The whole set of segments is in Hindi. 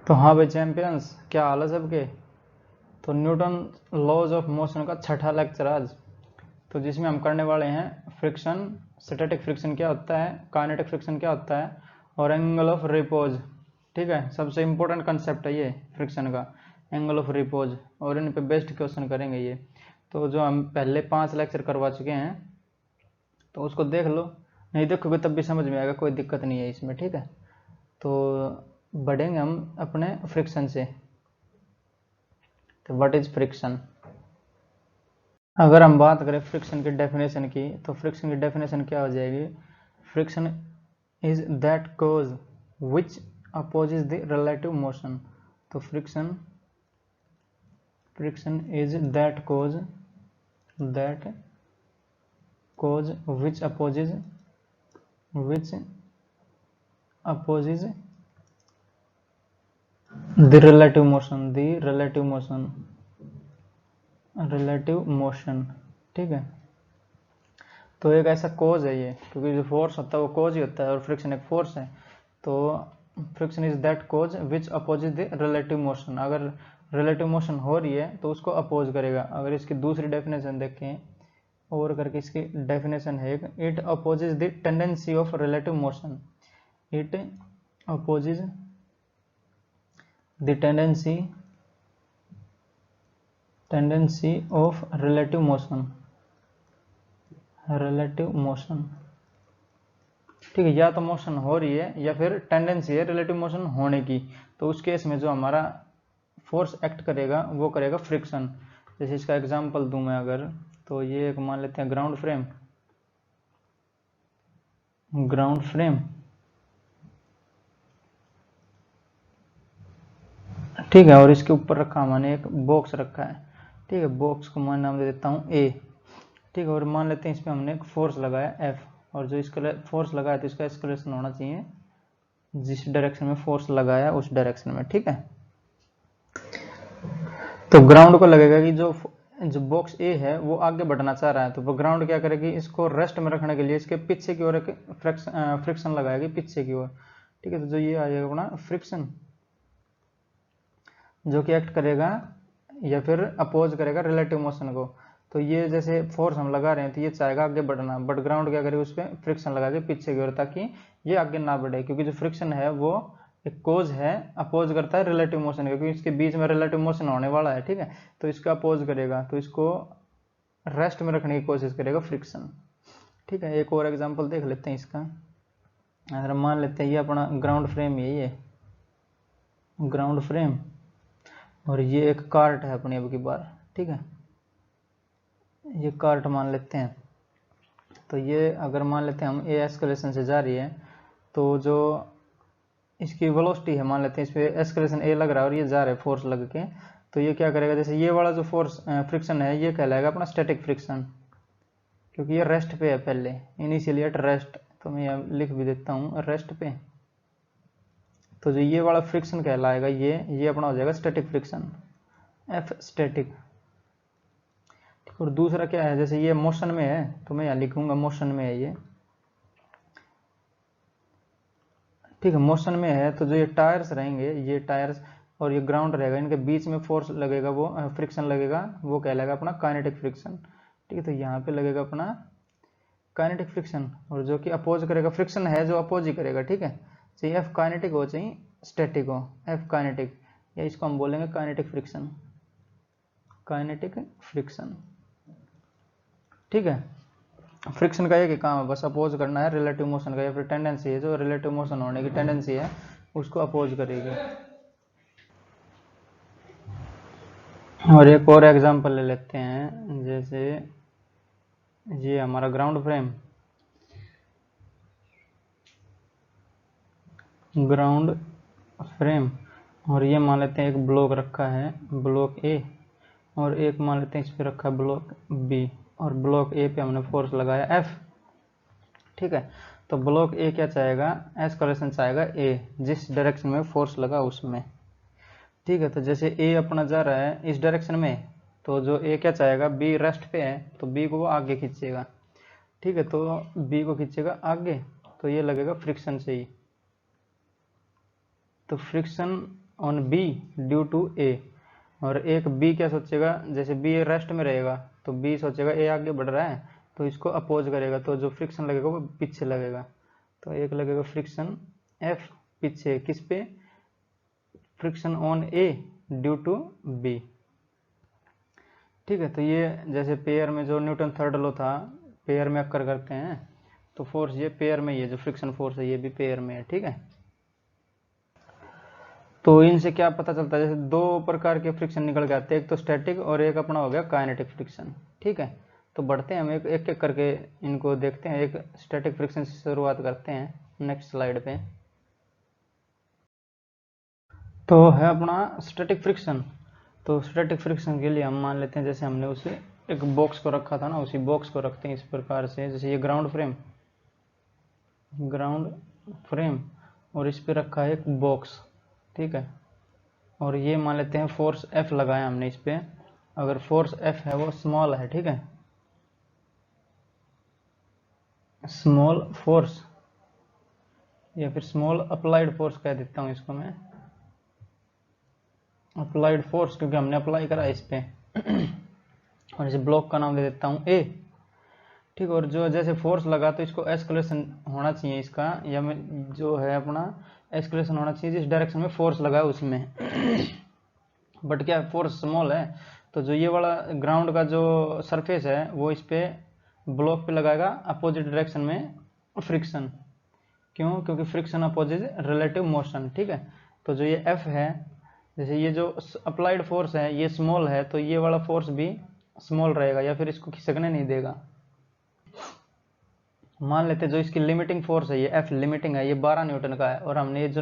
तो हाँ भाई चैंपियंस, क्या हाल है सबके। तो न्यूटन लॉज ऑफ मोशन का छठा लेक्चर आज, तो जिसमें हम करने वाले हैं फ्रिक्शन, स्टैटिक फ्रिक्शन क्या होता है, काइनेटिक फ्रिक्शन क्या होता है, और एंगल ऑफ रिपोज। ठीक है, सबसे इम्पोर्टेंट कंसेप्ट है ये फ्रिक्शन का, एंगल ऑफ रिपोज, और इन पे बेस्ट क्वेश्चन करेंगे ये। तो जो हम पहले 5 लेक्चर करवा चुके हैं तो उसको देख लो, नहीं देखोगे तब भी समझ में आएगा, कोई दिक्कत नहीं है इसमें। ठीक है, तो बढ़ेंगे हम अपने फ्रिक्शन से। तो व्हाट इज फ्रिक्शन। अगर हम बात करें फ्रिक्शन की डेफिनेशन की, तो फ्रिक्शन की डेफिनेशन क्या हो जाएगी। Friction is that cause which opposes the relative motion. तो friction is that cause which opposes the relative motion. ठीक है, तो एक ऐसा कोज है ये, क्योंकि जो फोर्स होता है वो कोज ही होता है और फ्रिक्शन एक फोर्स है। तो friction is that cause which opposes the relative motion. अगर रिलेटिव मोशन हो रही है तो उसको अपोज करेगा। अगर इसकी दूसरी डेफिनेशन देखें और करके, इसकी डेफिनेशन है, it opposes the tendency of relative motion. It opposes the tendency of relative motion. ठीक है, या तो मोशन हो रही है या फिर टेंडेंसी है रिलेटिव मोशन होने की। तो उस केस में जो हमारा फोर्स एक्ट करेगा वो करेगा फ्रिक्शन। जैसे इसका एग्जांपल दूं मैं अगर, तो ये एक मान लेते हैं ग्राउंड फ्रेम। ठीक है, और इसके ऊपर रखा मैंने एक बॉक्स रखा है। ठीक है, बॉक्स को मैं नाम दे देता हूँ ए। ठीक है, और मान लेते हैं इसमें हमने एक फोर्स लगाया एफ, और जो इसका फोर्स लगाया तो इसका एक्सेलरेशन होना चाहिए जिस डायरेक्शन में फोर्स लगाया उस डायरेक्शन में। ठीक है, तो ग्राउंड को लगेगा कि जो बॉक्स ए है वो आगे बढ़ना चाह रहा है, तो वो ग्राउंड क्या करेगी, इसको रेस्ट में रखने के लिए इसके पीछे की ओर एक फ्रिक्शन लगाएगी पीछे की ओर। ठीक है, तो जो ये आ जाएगा अपना फ्रिक्शन, जो कि एक्ट करेगा या फिर अपोज करेगा रिलेटिव मोशन को। तो ये जैसे फोर्स हम लगा रहे हैं तो ये चाहेगा आगे बढ़ना, बट ग्राउंड क्या करेगा, उस पर फ्रिक्शन लगा के पीछे की ओर, ताकि ये आगे ना बढ़े। क्योंकि जो फ्रिक्शन है वो एक कोज है, अपोज करता है रिलेटिव मोशन, क्योंकि इसके बीच में रिलेटिव मोशन होने वाला है। ठीक है, तो इसका अपोज करेगा, तो इसको रेस्ट में रखने की कोशिश करेगा फ्रिक्शन। ठीक है, एक और एग्जांपल देख लेते हैं इसका। अगर मान लेते हैं ये अपना ग्राउंड फ्रेम, यही है ग्राउंड फ्रेम, और ये एक कार्ट है अपनी अब की बार। ठीक है, ये कार्ट मान लेते हैं। तो ये अगर मान लेते हैं हम ए एस्केलेशन से जा रही है, तो जो इसकी वेलोसिटी है, मान लेते हैं इस पे एस्केलेशन ए लग रहा है और ये जा रहा है फोर्स लग के, तो ये क्या करेगा, जैसे ये वाला जो फोर्स फ्रिक्शन है ये कहलाएगा अपना स्टैटिक फ्रिक्शन, क्योंकि ये रेस्ट पे है पहले, इनिशियली एट रेस्ट। तो मैं यहाँ लिख भी देता हूँ रेस्ट पे। तो जो ये वाला फ्रिक्शन कहलाएगा, ये अपना हो जाएगा स्टैटिक फ्रिक्शन, एफ स्टैटिक। और दूसरा क्या है, जैसे ये मोशन में है तो मैं यहाँ लिखूंगा मोशन में है ये। ठीक है, मोशन में है तो जो ये टायर्स रहेंगे, ये टायर्स और ये ग्राउंड रहेगा, इनके बीच में फोर्स लगेगा, वो फ्रिक्शन लगेगा, वो कहलाएगा अपना काइनेटिक फ्रिक्शन। ठीक है, तो यहाँ पे लगेगा अपना काइनेटिक फ्रिक्शन, और जो कि अपोज करेगा, फ्रिक्शन है जो अपोज ही करेगा। ठीक है, चाहे एफ काइनेटिक हो चाहे स्टैटिक हो, एफ काइनेटिक, या इसको हम बोलेंगे काइनेटिक फ्रिक्शन। ठीक है, फ्रिक्शन का एक ही काम है, बस अपोज करना है रिलेटिव मोशन का, या फिर टेंडेंसी है, जो रिलेटिव मोशन होने की टेंडेंसी है उसको अपोज करेगी। और एक और एग्जांपल ले लेते हैं, जैसे ये हमारा ग्राउंड फ्रेम, और ये मान लेते हैं एक ब्लॉक रखा है, ब्लॉक ए, और एक मान लेते हैं इस पे रखा है ब्लॉक बी, और ब्लॉक ए पे हमने फोर्स लगाया एफ। ठीक है, तो ब्लॉक ए क्या चाहेगा, एस्केलेशन चाहेगा ए, जिस डायरेक्शन में फोर्स लगा उसमें। ठीक है, तो जैसे ए अपना जा रहा है इस डायरेक्शन में, तो जो ए क्या चाहेगा, बी रेस्ट पे है तो बी को वो आगे खींचेगा। ठीक है, तो बी को खींचेगा आगे, तो ये लगेगा फ्रिक्शन से ही। तो friction on B due to A, और एक बी क्या सोचेगा, जैसे बी रेस्ट में रहेगा तो बी सोचेगा ए आगे बढ़ रहा है तो इसको अपोज करेगा, तो जो फ्रिक्शन लगेगा वो पीछे लगेगा। तो एक लगेगा फ्रिक्शन एफ पीछे किस पे, friction on A due to B. ठीक है, तो ये जैसे पेयर में जो न्यूटन थर्ड लॉ था, पेयर में अक्कर करते हैं तो फोर्स ये पेयर में, ये जो फ्रिक्शन फोर्स है ये भी पेयर में है। ठीक है, तो इनसे क्या पता चलता है, जैसे दो प्रकार के फ्रिक्शन निकल के आते हैं, एक तो स्टैटिक और एक अपना हो गया काइनेटिक फ्रिक्शन। ठीक है, तो बढ़ते हैं हम एक एक करके इनको देखते हैं। एक स्टैटिक फ्रिक्शन से शुरुआत करते हैं नेक्स्ट स्लाइड पे। तो है अपना स्टैटिक फ्रिक्शन। तो स्टैटिक फ्रिक्शन के लिए हम मान लेते हैं जैसे हमने उसे एक बॉक्स को रखा था ना, उसी बॉक्स को रखते हैं इस प्रकार से, जैसे ये ग्राउंड फ्रेम और इस पे रखा है एक बॉक्स। ठीक है, और ये मान लेते हैं फोर्स एफ लगाया हमने इस पे, अगर फोर्स एफ है वो स्मॉल है। ठीक है, स्मॉल फोर्स या फिर स्मॉल अप्लाइड फोर्स कह देता हूँ इसको मैं, अप्लाइड फोर्स, क्योंकि हमने अप्लाई करा इस पे और इस ब्लॉक का नाम दे देता हूँ ए। ठीक, और जो जैसे फोर्स लगा तो इसको एस्केलेशन होना चाहिए इसका, या जो है अपना एस्केलेशन होना चाहिए जिस डायरेक्शन में फोर्स लगा है उसमें बट क्या फोर्स स्मॉल है, तो जो ये वाला ग्राउंड का जो सरफेस है वो इस पे ब्लॉक पे लगाएगा अपोजिट डायरेक्शन में फ्रिक्शन। क्यों, क्योंकि फ्रिक्शन अपोजिट रिलेटिव मोशन। ठीक है, तो जो ये एफ है, जैसे ये जो अप्लाइड फोर्स है ये स्मॉल है, तो ये वाला फोर्स भी स्मॉल रहेगा या फिर इसको खिसकने नहीं देगा। मान लेते जो इसकी लिमिटिंग फोर्स है, ये एफ लिमिटिंग है, ये 12 न्यूटन का है, और हमने ये जो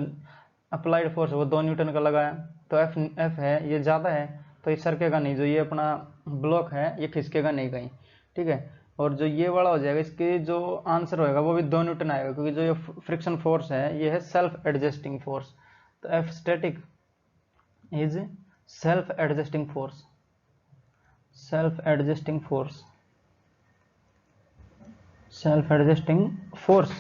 अप्लाइड फोर्स है वो 2 न्यूटन का लगाया, तो एफ है ये ज़्यादा है तो ये सरकेगा नहीं, जो ये अपना ब्लॉक है ये खिसकेगा नहीं कहीं। ठीक है, और जो ये वाला हो जाएगा इसके जो आंसर होएगा वो भी 2 न्यूटन आएगा, क्योंकि जो ये फ्रिक्शन फोर्स है ये है सेल्फ एडजस्टिंग फोर्स। तो F static is self adjusting force, self adjusting force, self adjusting force.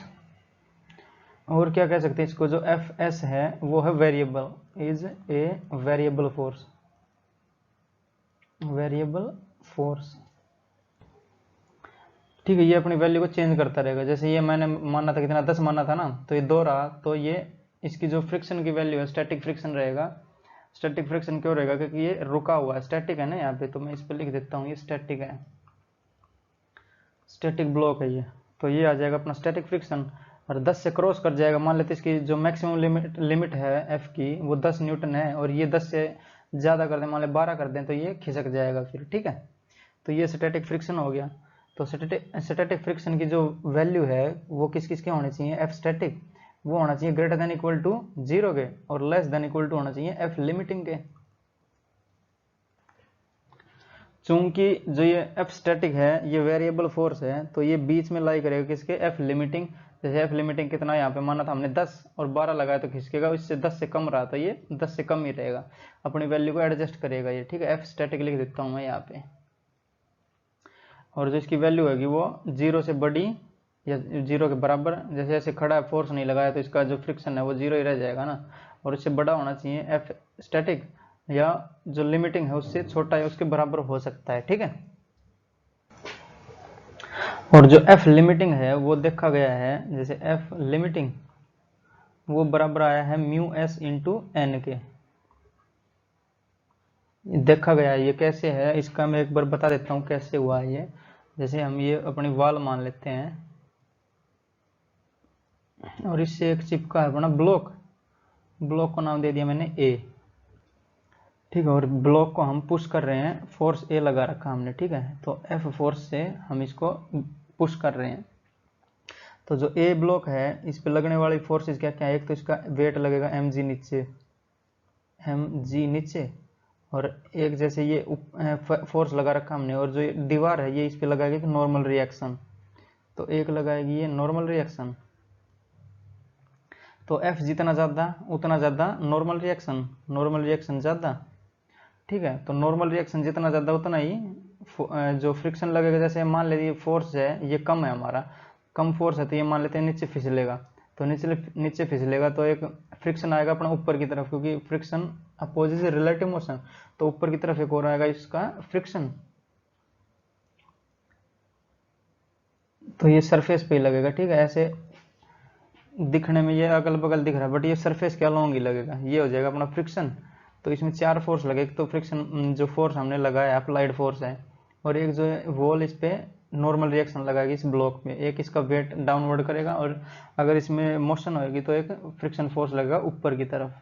और क्या कह सकते हैं इसको, जो एफ एस है वो है variable, is a variable force, variable force. ठीक है, ये अपनी वैल्यू को चेंज करता रहेगा, जैसे ये मैंने माना था कितना 10 माना था ना, तो ये 2 रहा, तो ये इसकी जो फ्रिक्शन की वैल्यू है स्टैटिक फ्रिक्शन रहेगा। स्टैटिक फ्रिक्शन क्यों रहेगा, क्योंकि ये रुका हुआ है, स्टैटिक है ना यहाँ पे, तो मैं इस पर लिख देता हूँ ये स्टैटिक है, स्टैटिक ब्लॉक है ये, तो ये आ जाएगा अपना स्टैटिक फ्रिक्शन। और 10 से क्रॉस कर जाएगा, मान लेते इसकी जो मैक्सिमम लिमिट है एफ की वो 10 न्यूटन है, और ये 10 से ज़्यादा कर दें, मान लें 12 कर दें, तो ये खिसक जाएगा फिर। ठीक है, तो ये स्टैटिक फ्रिक्शन हो गया। तो स्टैटिक फ्रिक्शन की जो वैल्यू है वो किस किस के होने चाहिए, एफ स्टैटिक वो होना चाहिए ग्रेटर देन इक्वल टू 0 के, और लेस देन इक्वल टू होना चाहिए एफ लिमिटिंग के। चूंकि जो ये एफ स्टैटिक है ये वेरिएबल फोर्स है, तो ये बीच में लाई करेगा किसके, एफ लिमिटिंग। जैसे एफ लिमिटिंग कितना यहाँ पे माना था हमने 10 और 12 लगाया तो खिसकेगा, इससे 10 से कम रहा तो ये 10 से कम ही रहेगा, अपनी वैल्यू को एडजस्ट करेगा ये। ठीक है, एफ स्टैटिक लिख देता हूँ मैं यहाँ पे, और जो इसकी वैल्यू होगी वो 0 से बड़ी या 0 के बराबर, जैसे ऐसे खड़ा है फोर्स नहीं लगाया तो इसका जो फ्रिक्शन है वो 0 ही रह जाएगा ना, और इससे बड़ा होना चाहिए एफ स्टैटिक, या जो लिमिटिंग है उससे छोटा है उसके बराबर हो सकता है। ठीक है, और जो एफ लिमिटिंग है वो देखा गया है, जैसे एफ लिमिटिंग वो बराबर आया है म्यू एस इंटू एन के, देखा गया है। ये कैसे है इसका मैं एक बार बता देता हूँ कैसे हुआ है ये। जैसे हम ये अपनी वॉल मान लेते हैं और इससे एक चिपका है अपना ब्लॉक, ब्लॉक को नाम दे दिया मैंने ए। ठीक है, और ब्लॉक को हम पुश कर रहे हैं, फोर्स ए लगा रखा हमने। ठीक है, तो एफ फोर्स से हम इसको पुश कर रहे हैं। तो जो ए ब्लॉक है इस पे लगने वाली फोर्सेस क्या क्या है, एक तो इसका वेट लगेगा एम जी नीचे, एम जी नीचे, और एक जैसे ये फोर्स लगा रखा हमने, और जो ये दीवार है ये इस पे लगाएगी नॉर्मल रिएक्शन, तो एक लगाएगी ये नॉर्मल रिएक्शन। तो एफ जितना ज़्यादा उतना ज़्यादा नॉर्मल रिएक्शन ज़्यादा। ठीक है, तो नॉर्मल रिएक्शन जितना ज़्यादा उतना ही जो फ्रिक्शन लगेगा। जैसे मान लीजिए फोर्स है ये कम है, हमारा कम फोर्स है तो ये मान लेते हैं नीचे फिसलेगा, तो नीचे नीचे फिसलेगा तो एक फ्रिक्शन आएगा अपना ऊपर की तरफ, क्योंकि फ्रिक्शन अपोजिट रिलेटिव मोशन, तो ऊपर की तरफ एक और आएगा इसका फ्रिक्शन। तो ये सरफेस पे ही लगेगा, ठीक है। ऐसे दिखने में ये अगल बगल दिख रहा है, बट ये सरफेस के अलोंग ही लगेगा, ये हो जाएगा अपना फ्रिक्शन। तो इसमें 4 फोर्स लगे, एक तो फ्रिक्शन जो फोर्स हमने लगाया अप्लाइड फोर्स है, और एक जो है वॉल इस पे नॉर्मल रिएक्शन लगाएगी इस ब्लॉक में, एक इसका वेट डाउनवर्ड करेगा, और अगर इसमें मोशन होगी तो एक फ्रिक्शन फोर्स लगेगा ऊपर की तरफ।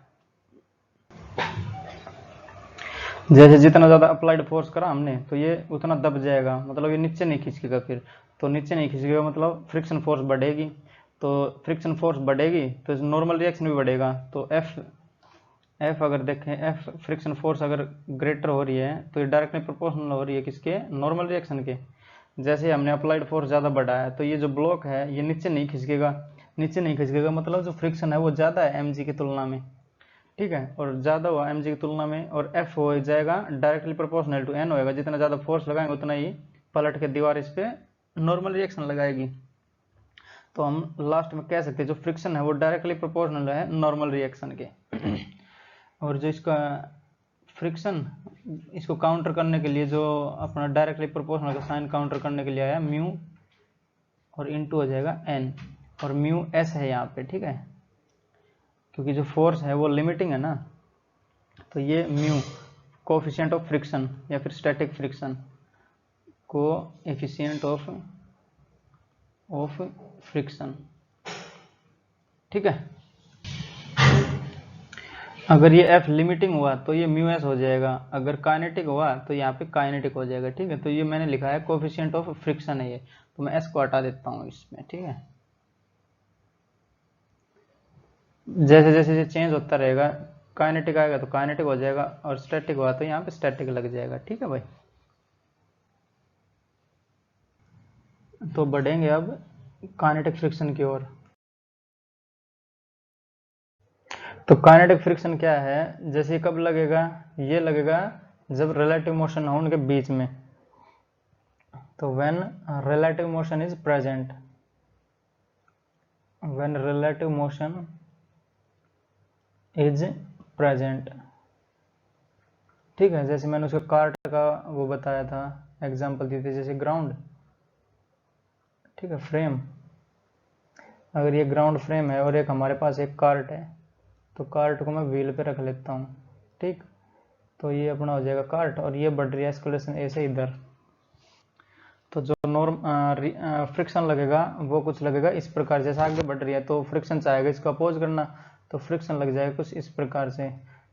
जैसे जितना ज़्यादा अप्लाइड फोर्स करा हमने तो ये उतना दब जाएगा, मतलब ये नीचे नहीं खिसकेगा फिर। तो नीचे नहीं खिसकेगा मतलब फ्रिक्शन फोर्स बढ़ेगी, तो फ्रिक्शन फोर्स बढ़ेगी तो नॉर्मल रिएक्शन भी बढ़ेगा। तो एफ अगर देखें, एफ फ्रिक्शन फोर्स अगर ग्रेटर हो रही है तो ये डायरेक्टली प्रोपोर्शनल हो रही है किसके, नॉर्मल रिएक्शन के। जैसे हमने अप्लाइड फोर्स ज़्यादा बढ़ाया तो ये जो ब्लॉक है ये नीचे नहीं खिसकेगा, नीचे नहीं खिसकेगा मतलब जो फ्रिक्शन है वो ज़्यादा है एम की तुलना में, ठीक है, और ज़्यादा हुआ एम की तुलना में, और एफ हो जाएगा डायरेक्टली प्रोपोर्शनल टू एन होएगा, जितना ज़्यादा फोर्स लगाएंगे उतना ही पलट के दीवार इस पर नॉर्मल रिएक्शन लगाएगी। तो हम लास्ट में कह सकते हैं जो फ्रिक्शन है वो डायरेक्टली प्रोपोर्शनल है नॉर्मल रिएक्शन के। और जो इसका फ्रिक्शन, इसको काउंटर करने के लिए जो अपना डायरेक्टली प्रोपोर्शनल का साइन काउंटर करने के लिए आया म्यू, और इनटू हो जाएगा एन, और म्यू एस है यहाँ पे, ठीक है, क्योंकि जो फोर्स है वो लिमिटिंग है ना। तो ये म्यू कोफिशिएंट ऑफ फ्रिक्शन या फिर स्टैटिक फ्रिक्शन, को एफिशिएंट ऑफ फ्रिक्शन, ठीक है। अगर ये एफ लिमिटिंग हुआ तो ये म्यू एस हो जाएगा, अगर काइनेटिक हुआ तो यहाँ पे काइनेटिक हो जाएगा, ठीक है। तो ये मैंने लिखा है कोफिशिएंट ऑफ फ्रिक्शन है ये, तो मैं एस को हटा देता हूँ इसमें, ठीक है। जैसे जैसे ये चेंज होता रहेगा, काइनेटिक आएगा तो काइनेटिक हो जाएगा, और स्टैटिक हुआ तो यहाँ पे स्टैटिक लग जाएगा, ठीक है भाई। तो बढ़ेंगे अब काइनेटिक फ्रिक्शन की ओर। तो काइनेटिक फ्रिक्शन क्या है, जैसे कब लगेगा, ये लगेगा जब रिलेटिव मोशन हो उनके बीच में। तो when relative motion is present, when relative motion is present, ठीक है। जैसे मैंने उसका कार्ट का वो बताया था, एग्जांपल दी थी, जैसे ग्राउंड, ठीक है, फ्रेम, अगर ये ग्राउंड फ्रेम है और एक हमारे पास एक कार्ट है, तो कार्ट को मैं व्हील पे रख लेता हूँ, ठीक। तो ये अपना हो जाएगा कार्ट, और ये बढ़ रही है एस्केलेशन ए से इधर। तो जो नॉर्म फ्रिक्शन लगेगा वो कुछ लगेगा इस प्रकार, जैसे आगे बढ़ रही है तो फ्रिक्शन चाहेगा इसको अपोज करना, तो फ्रिक्शन लग जाएगा कुछ इस प्रकार से।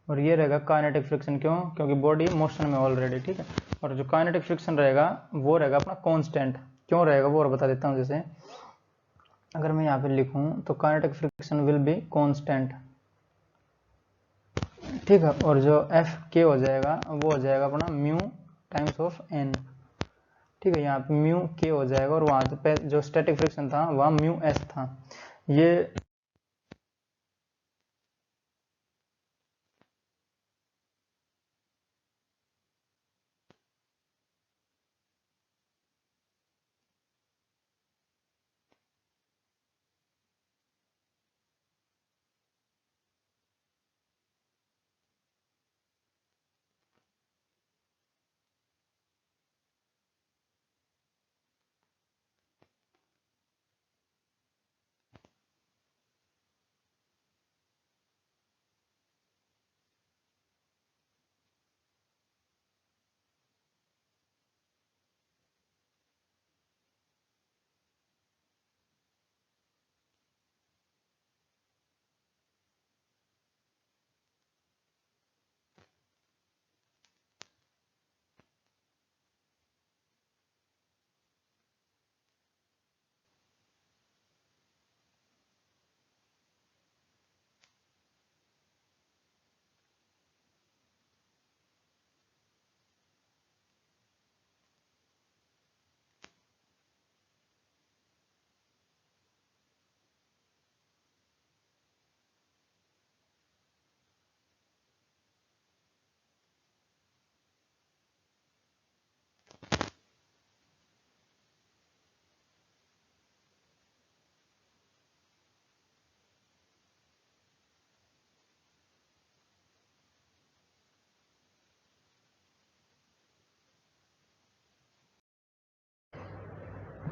और ये रहेगा काइनेटिक फ्रिक्शन, क्यों, क्योंकि बॉडी मोशन में ऑलरेडी, ठीक है। और जो काइनेटिक फ्रिक्शन रहेगा वो रहेगा अपना कांस्टेंट, क्यों रहेगा वो और बता देता हूँ। जैसे अगर मैं यहाँ पे लिखूँ तो kinetic friction will be constant, ठीक है। और जो एफ के हो जाएगा वो हो जाएगा अपना म्यू टाइम्स ऑफ एन, ठीक है। यहाँ पे म्यू के हो जाएगा, और वहाँ पे जो स्टैटिक फ्रिक्शन था वहाँ म्यू एस था। ये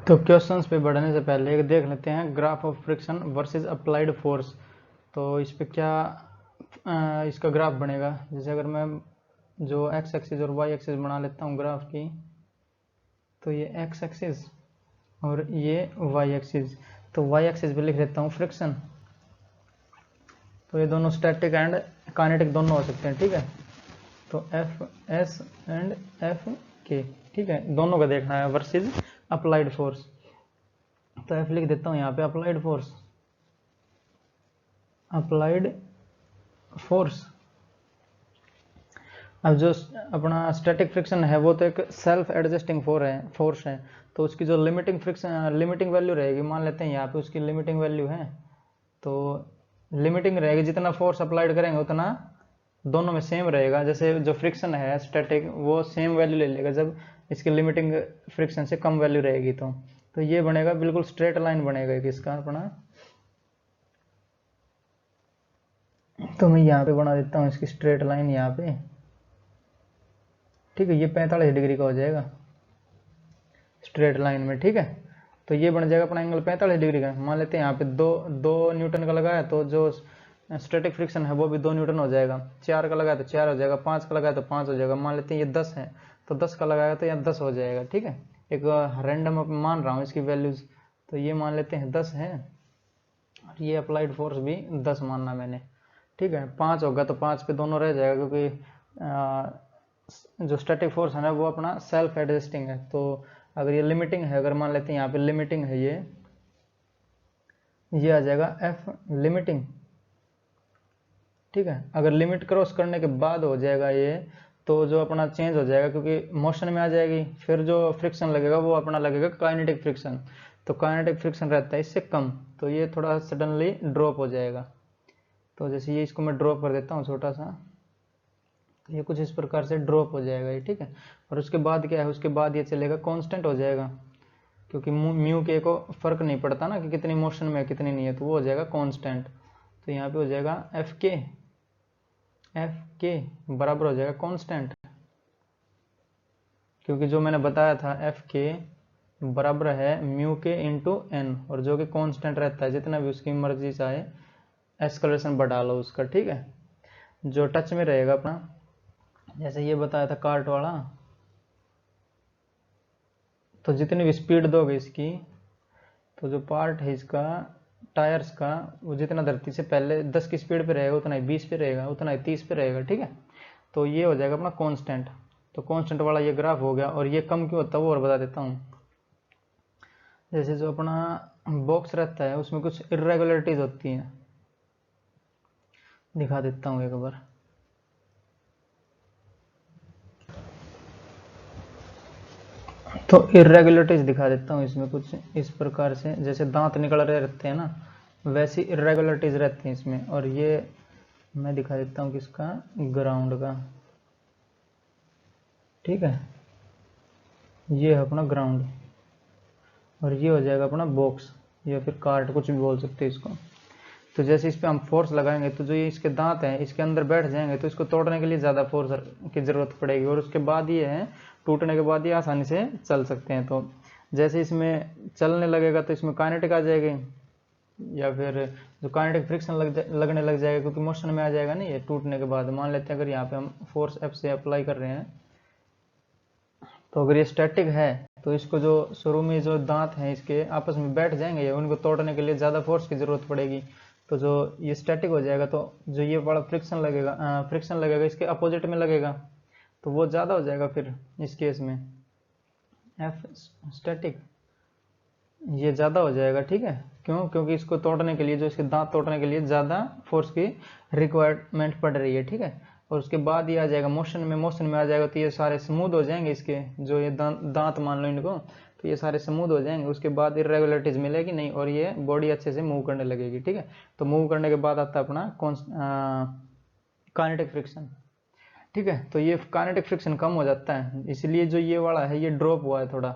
तो क्वेश्चंस पे बढ़ने से पहले एक देख लेते हैं graph of friction versus applied force. तो इस पे क्या इसका ग्राफ बनेगा। जैसे अगर मैं जो एक्स एक्सिस और वाई एक्सिस बना लेता हूँ ग्राफ की, तो ये एक्स एक्सिस और ये वाई एक्सिस। तो वाई एक्सिस पे लिख लेता हूँ फ्रिक्शन। तो ये दोनों स्टैटिक एंड काइनेटिक दोनों हो सकते हैं, ठीक है। तो एफ एस एंड एफ के, ठीक है, दोनों का देखना है वर्सेस अप्लाइड फोर्स। तो एफ लिख देता हूँ यहाँ पे अप्लाइड फोर्स, अप्लाइड फोर्स। अब जो अपना स्टैटिक फ्रिक्शन है वो तो एक सेल्फ एडजस्टिंग फोर्स है। तो उसकी जो लिमिटिंग फ्रिक्शन लिमिटिंग वैल्यू रहेगी, मान लेते हैं यहाँ पे उसकी लिमिटिंग वैल्यू है, तो लिमिटिंग रहेगी, जितना फोर्स अप्लाइड करेंगे उतना दोनों में सेम रहेगा। जैसे जो फ्रिक्शन है स्टैटिक वो सेम वैल्यू ले लेगा जब इसकी लिमिटिंग फ्रिक्शन से कम वैल्यू रहेगी। तो ये बनेगा बिल्कुल स्ट्रेट लाइन बनेगा किसका अपना। तो मैं यहाँ पे बना देता हूँ इसकी स्ट्रेट लाइन यहाँ पे, ठीक है। ये 45 डिग्री का हो जाएगा स्ट्रेट लाइन में, ठीक है। तो ये बन जाएगा अपना एंगल 45 डिग्री का। मान लेते हैं यहाँ पे दो न्यूटन का लगाया, तो जो स्टैटिक फ्रिक्शन है वो भी 2 न्यूटन हो जाएगा। 4 का लगाया तो 4 हो जाएगा, 5 का लगाया तो 5 हो जाएगा। मान लेते हैं ये 10 है, तो 10 का लगाया तो यहाँ 10 हो जाएगा, ठीक है। एक रैंडम मान रहा हूँ इसकी वैल्यूज। तो ये मान लेते हैं 10 है, और ये अप्लाइड फोर्स भी 10 मानना मैंने, ठीक है। 5 होगा तो 5 पे दोनों रह जाएगा, क्योंकि जो स्टैटिक फोर्स है ना वो अपना सेल्फ एडजस्टिंग है। तो अगर ये लिमिटिंग है, अगर मान लेते हैं यहाँ पे लिमिटिंग है, ये आ जाएगा एफ लिमिटिंग, ठीक है। अगर लिमिट क्रॉस करने के बाद हो जाएगा ये, तो जो अपना चेंज हो जाएगा, क्योंकि मोशन में आ जाएगी, फिर जो फ्रिक्शन लगेगा वो अपना लगेगा काइनेटिक फ्रिक्शन। तो काइनेटिक फ्रिक्शन रहता है इससे कम, तो ये थोड़ा सडनली ड्रॉप हो जाएगा। तो जैसे ये इसको मैं ड्रॉप कर देता हूँ छोटा सा, तो ये कुछ इस प्रकार से ड्रॉप हो जाएगा ये, ठीक है। और उसके बाद क्या है, उसके बाद ये चलेगा कांस्टेंट हो जाएगा, क्योंकि म्यू के को फर्क नहीं पड़ता ना कि कितनी मोशन में है कितनी नहीं है, तो वो हो जाएगा कांस्टेंट। तो यहाँ पे हो जाएगा एफ के बराबर हो जाएगा कांस्टेंट, क्योंकि जो मैंने बताया था एफ के बराबर है म्यू के इंटू एन, और जो कि कांस्टेंट रहता है, जितना भी उसकी मर्जी चाहे एक्सेलरेशन बढ़ा लो उसका, ठीक है। जो टच में रहेगा अपना, जैसे ये बताया था कार्ट वाला, तो जितनी भी स्पीड दोगे इसकी, तो जो पार्ट है इसका टायर्स का, वो जितना धरती से पहले 10 की स्पीड पे रहेगा उतना ही 20 पे रहेगा, उतना ही 30 पे रहेगा, ठीक है। तो ये हो जाएगा अपना कांस्टेंट। तो कांस्टेंट वाला ये ग्राफ हो गया। और ये कम क्यों होता है वो और बता देता हूँ। जैसे जो अपना बॉक्स रहता है उसमें कुछ इरेगुलरिटीज होती हैं, दिखा देता हूँ एक बार। तो इरेगुलरिटीज दिखा देता हूँ इसमें कुछ इस प्रकार से, जैसे दांत निकल रहे रहते हैं ना, वैसी इरेगुलरिटीज रहती हैं इसमें। और ये मैं दिखा देता हूँ किसका, ग्राउंड का, ठीक है। ये है अपना ग्राउंड, और ये हो जाएगा अपना बॉक्स या फिर कार्ट, कुछ भी बोल सकते हैं इसको। तो जैसे इस पे हम फोर्स लगाएंगे, तो जो ये इसके दांत हैं इसके अंदर बैठ जाएंगे, तो इसको तोड़ने के लिए ज़्यादा फोर्स की ज़रूरत पड़ेगी, और उसके बाद ये है टूटने के बाद ये आसानी से चल सकते हैं। तो जैसे इसमें चलने लगेगा तो इसमें काइनेटिक आ जाएगी, या फिर जो काइनेटिक फ्रिक्शन लगने लग जाएगा, क्योंकि मोशन में आ जाएगा ना ये टूटने के बाद। मान लेते हैं अगर यहाँ पे हम फोर्स एफ से अप्लाई कर रहे हैं, तो अगर ये स्टैटिक है तो इसको जो शुरू में जो दांत हैं इसके आपस में बैठ जाएंगे, या उनको तोड़ने के लिए ज़्यादा फोर्स की ज़रूरत पड़ेगी। तो जो ये स्टैटिक हो जाएगा, तो जो ये बड़ा फ्रिक्शन लगेगा इसके अपोजिट में लगेगा, तो वो ज़्यादा हो जाएगा फिर इस केस में एफ स्टैटिक, ये ज़्यादा हो जाएगा, ठीक है। क्यों? क्योंकि इसको तोड़ने के लिए, जो इसके दांत तोड़ने के लिए ज़्यादा फोर्स की रिक्वायरमेंट पड़ रही है, ठीक है। और उसके बाद ये आ जाएगा मोशन में आ जाएगा, तो ये सारे स्मूथ हो जाएंगे इसके, जो ये दांत मान लो इनको, तो ये सारे स्मूथ हो जाएंगे। उसके बाद इरेगुलरिटीज मिलेगी नहीं, और ये बॉडी अच्छे से मूव करने लगेगी, ठीक है। तो मूव करने के बाद आता है अपना काइनेटिक फ्रिक्शन, ठीक है। तो ये काइनेटिक फ्रिक्शन कम हो जाता है, इसलिए जो ये वाला है ये ड्रॉप हुआ है थोड़ा,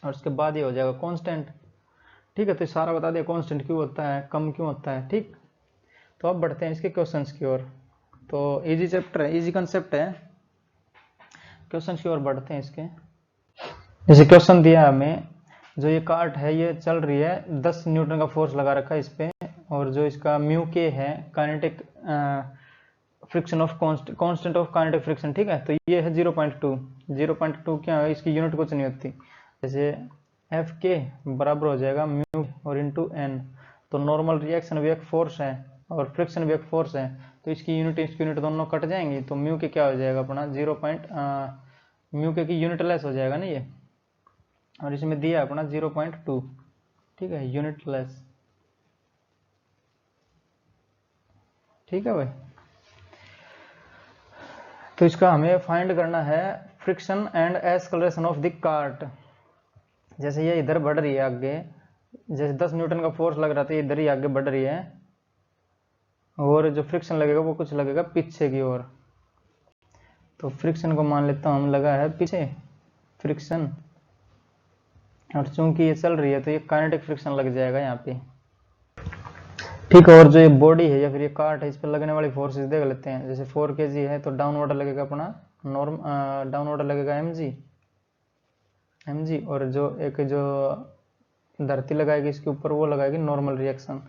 और उसके बाद ये हो जाएगा कांस्टेंट, ठीक है। तो सारा बता दिया कांस्टेंट क्यों होता है, कम क्यों होता है, ठीक। तो अब बढ़ते हैं इसके क्वेश्चंस की ओर। तो इजी चैप्टर है, इजी कंसेप्ट है, क्वेश्चंस की ओर बढ़ते हैं इसके। जैसे क्वेश्चन दिया हमें जो ये कार्ट है ये चल रही है, 10 न्यूटन का फोर्स लगा रखा है इस पे, और जो इसका म्यू के है kinetic friction of constant of kinetic friction, ठीक है। तो ये है 0.2। 0.2 क्या है, इसकी यूनिट कुछ नहीं होती। जैसे एफ के बराबर हो जाएगा म्यू और इंटू एन। तो नॉर्मल रिएक्शन भी एक फोर्स है और फ्रिक्शन भी एक फोर्स है, तो इसकी यूनिट दोनों कट जाएंगी, तो म्यू के क्या हो जाएगा अपना म्यू के की यूनिट लेस हो जाएगा ना ये, और इसमें दिया अपना 0.2, ठीक है, यूनिट लेस, ठीक है भाई। तो इसका हमें फाइंड करना है friction and acceleration of the cart. जैसे ये इधर बढ़ रही है आगे, जैसे 10 न्यूटन का फोर्स लग रहा था, इधर ही आगे बढ़ रही है, और जो फ्रिक्शन लगेगा वो कुछ लगेगा पीछे की ओर। तो फ्रिक्शन को मान लेता हूँ हम लगा है पीछे फ्रिक्शन, और चूंकि ये चल रही है तो ये काइनेटिक फ्रिक्शन लग जाएगा यहाँ पे, ठीक है। और जो ये बॉडी है या फिर ये कार्ट है, इस पर लगने वाली फोर्सेस देख लेते हैं। जैसे 4 kg है तो डाउनवर्ड लगेगा अपना डाउनवर्ड लगेगा mg, और जो एक जो धरती लगाएगी इसके ऊपर वो लगाएगी नॉर्मल रिएक्शन।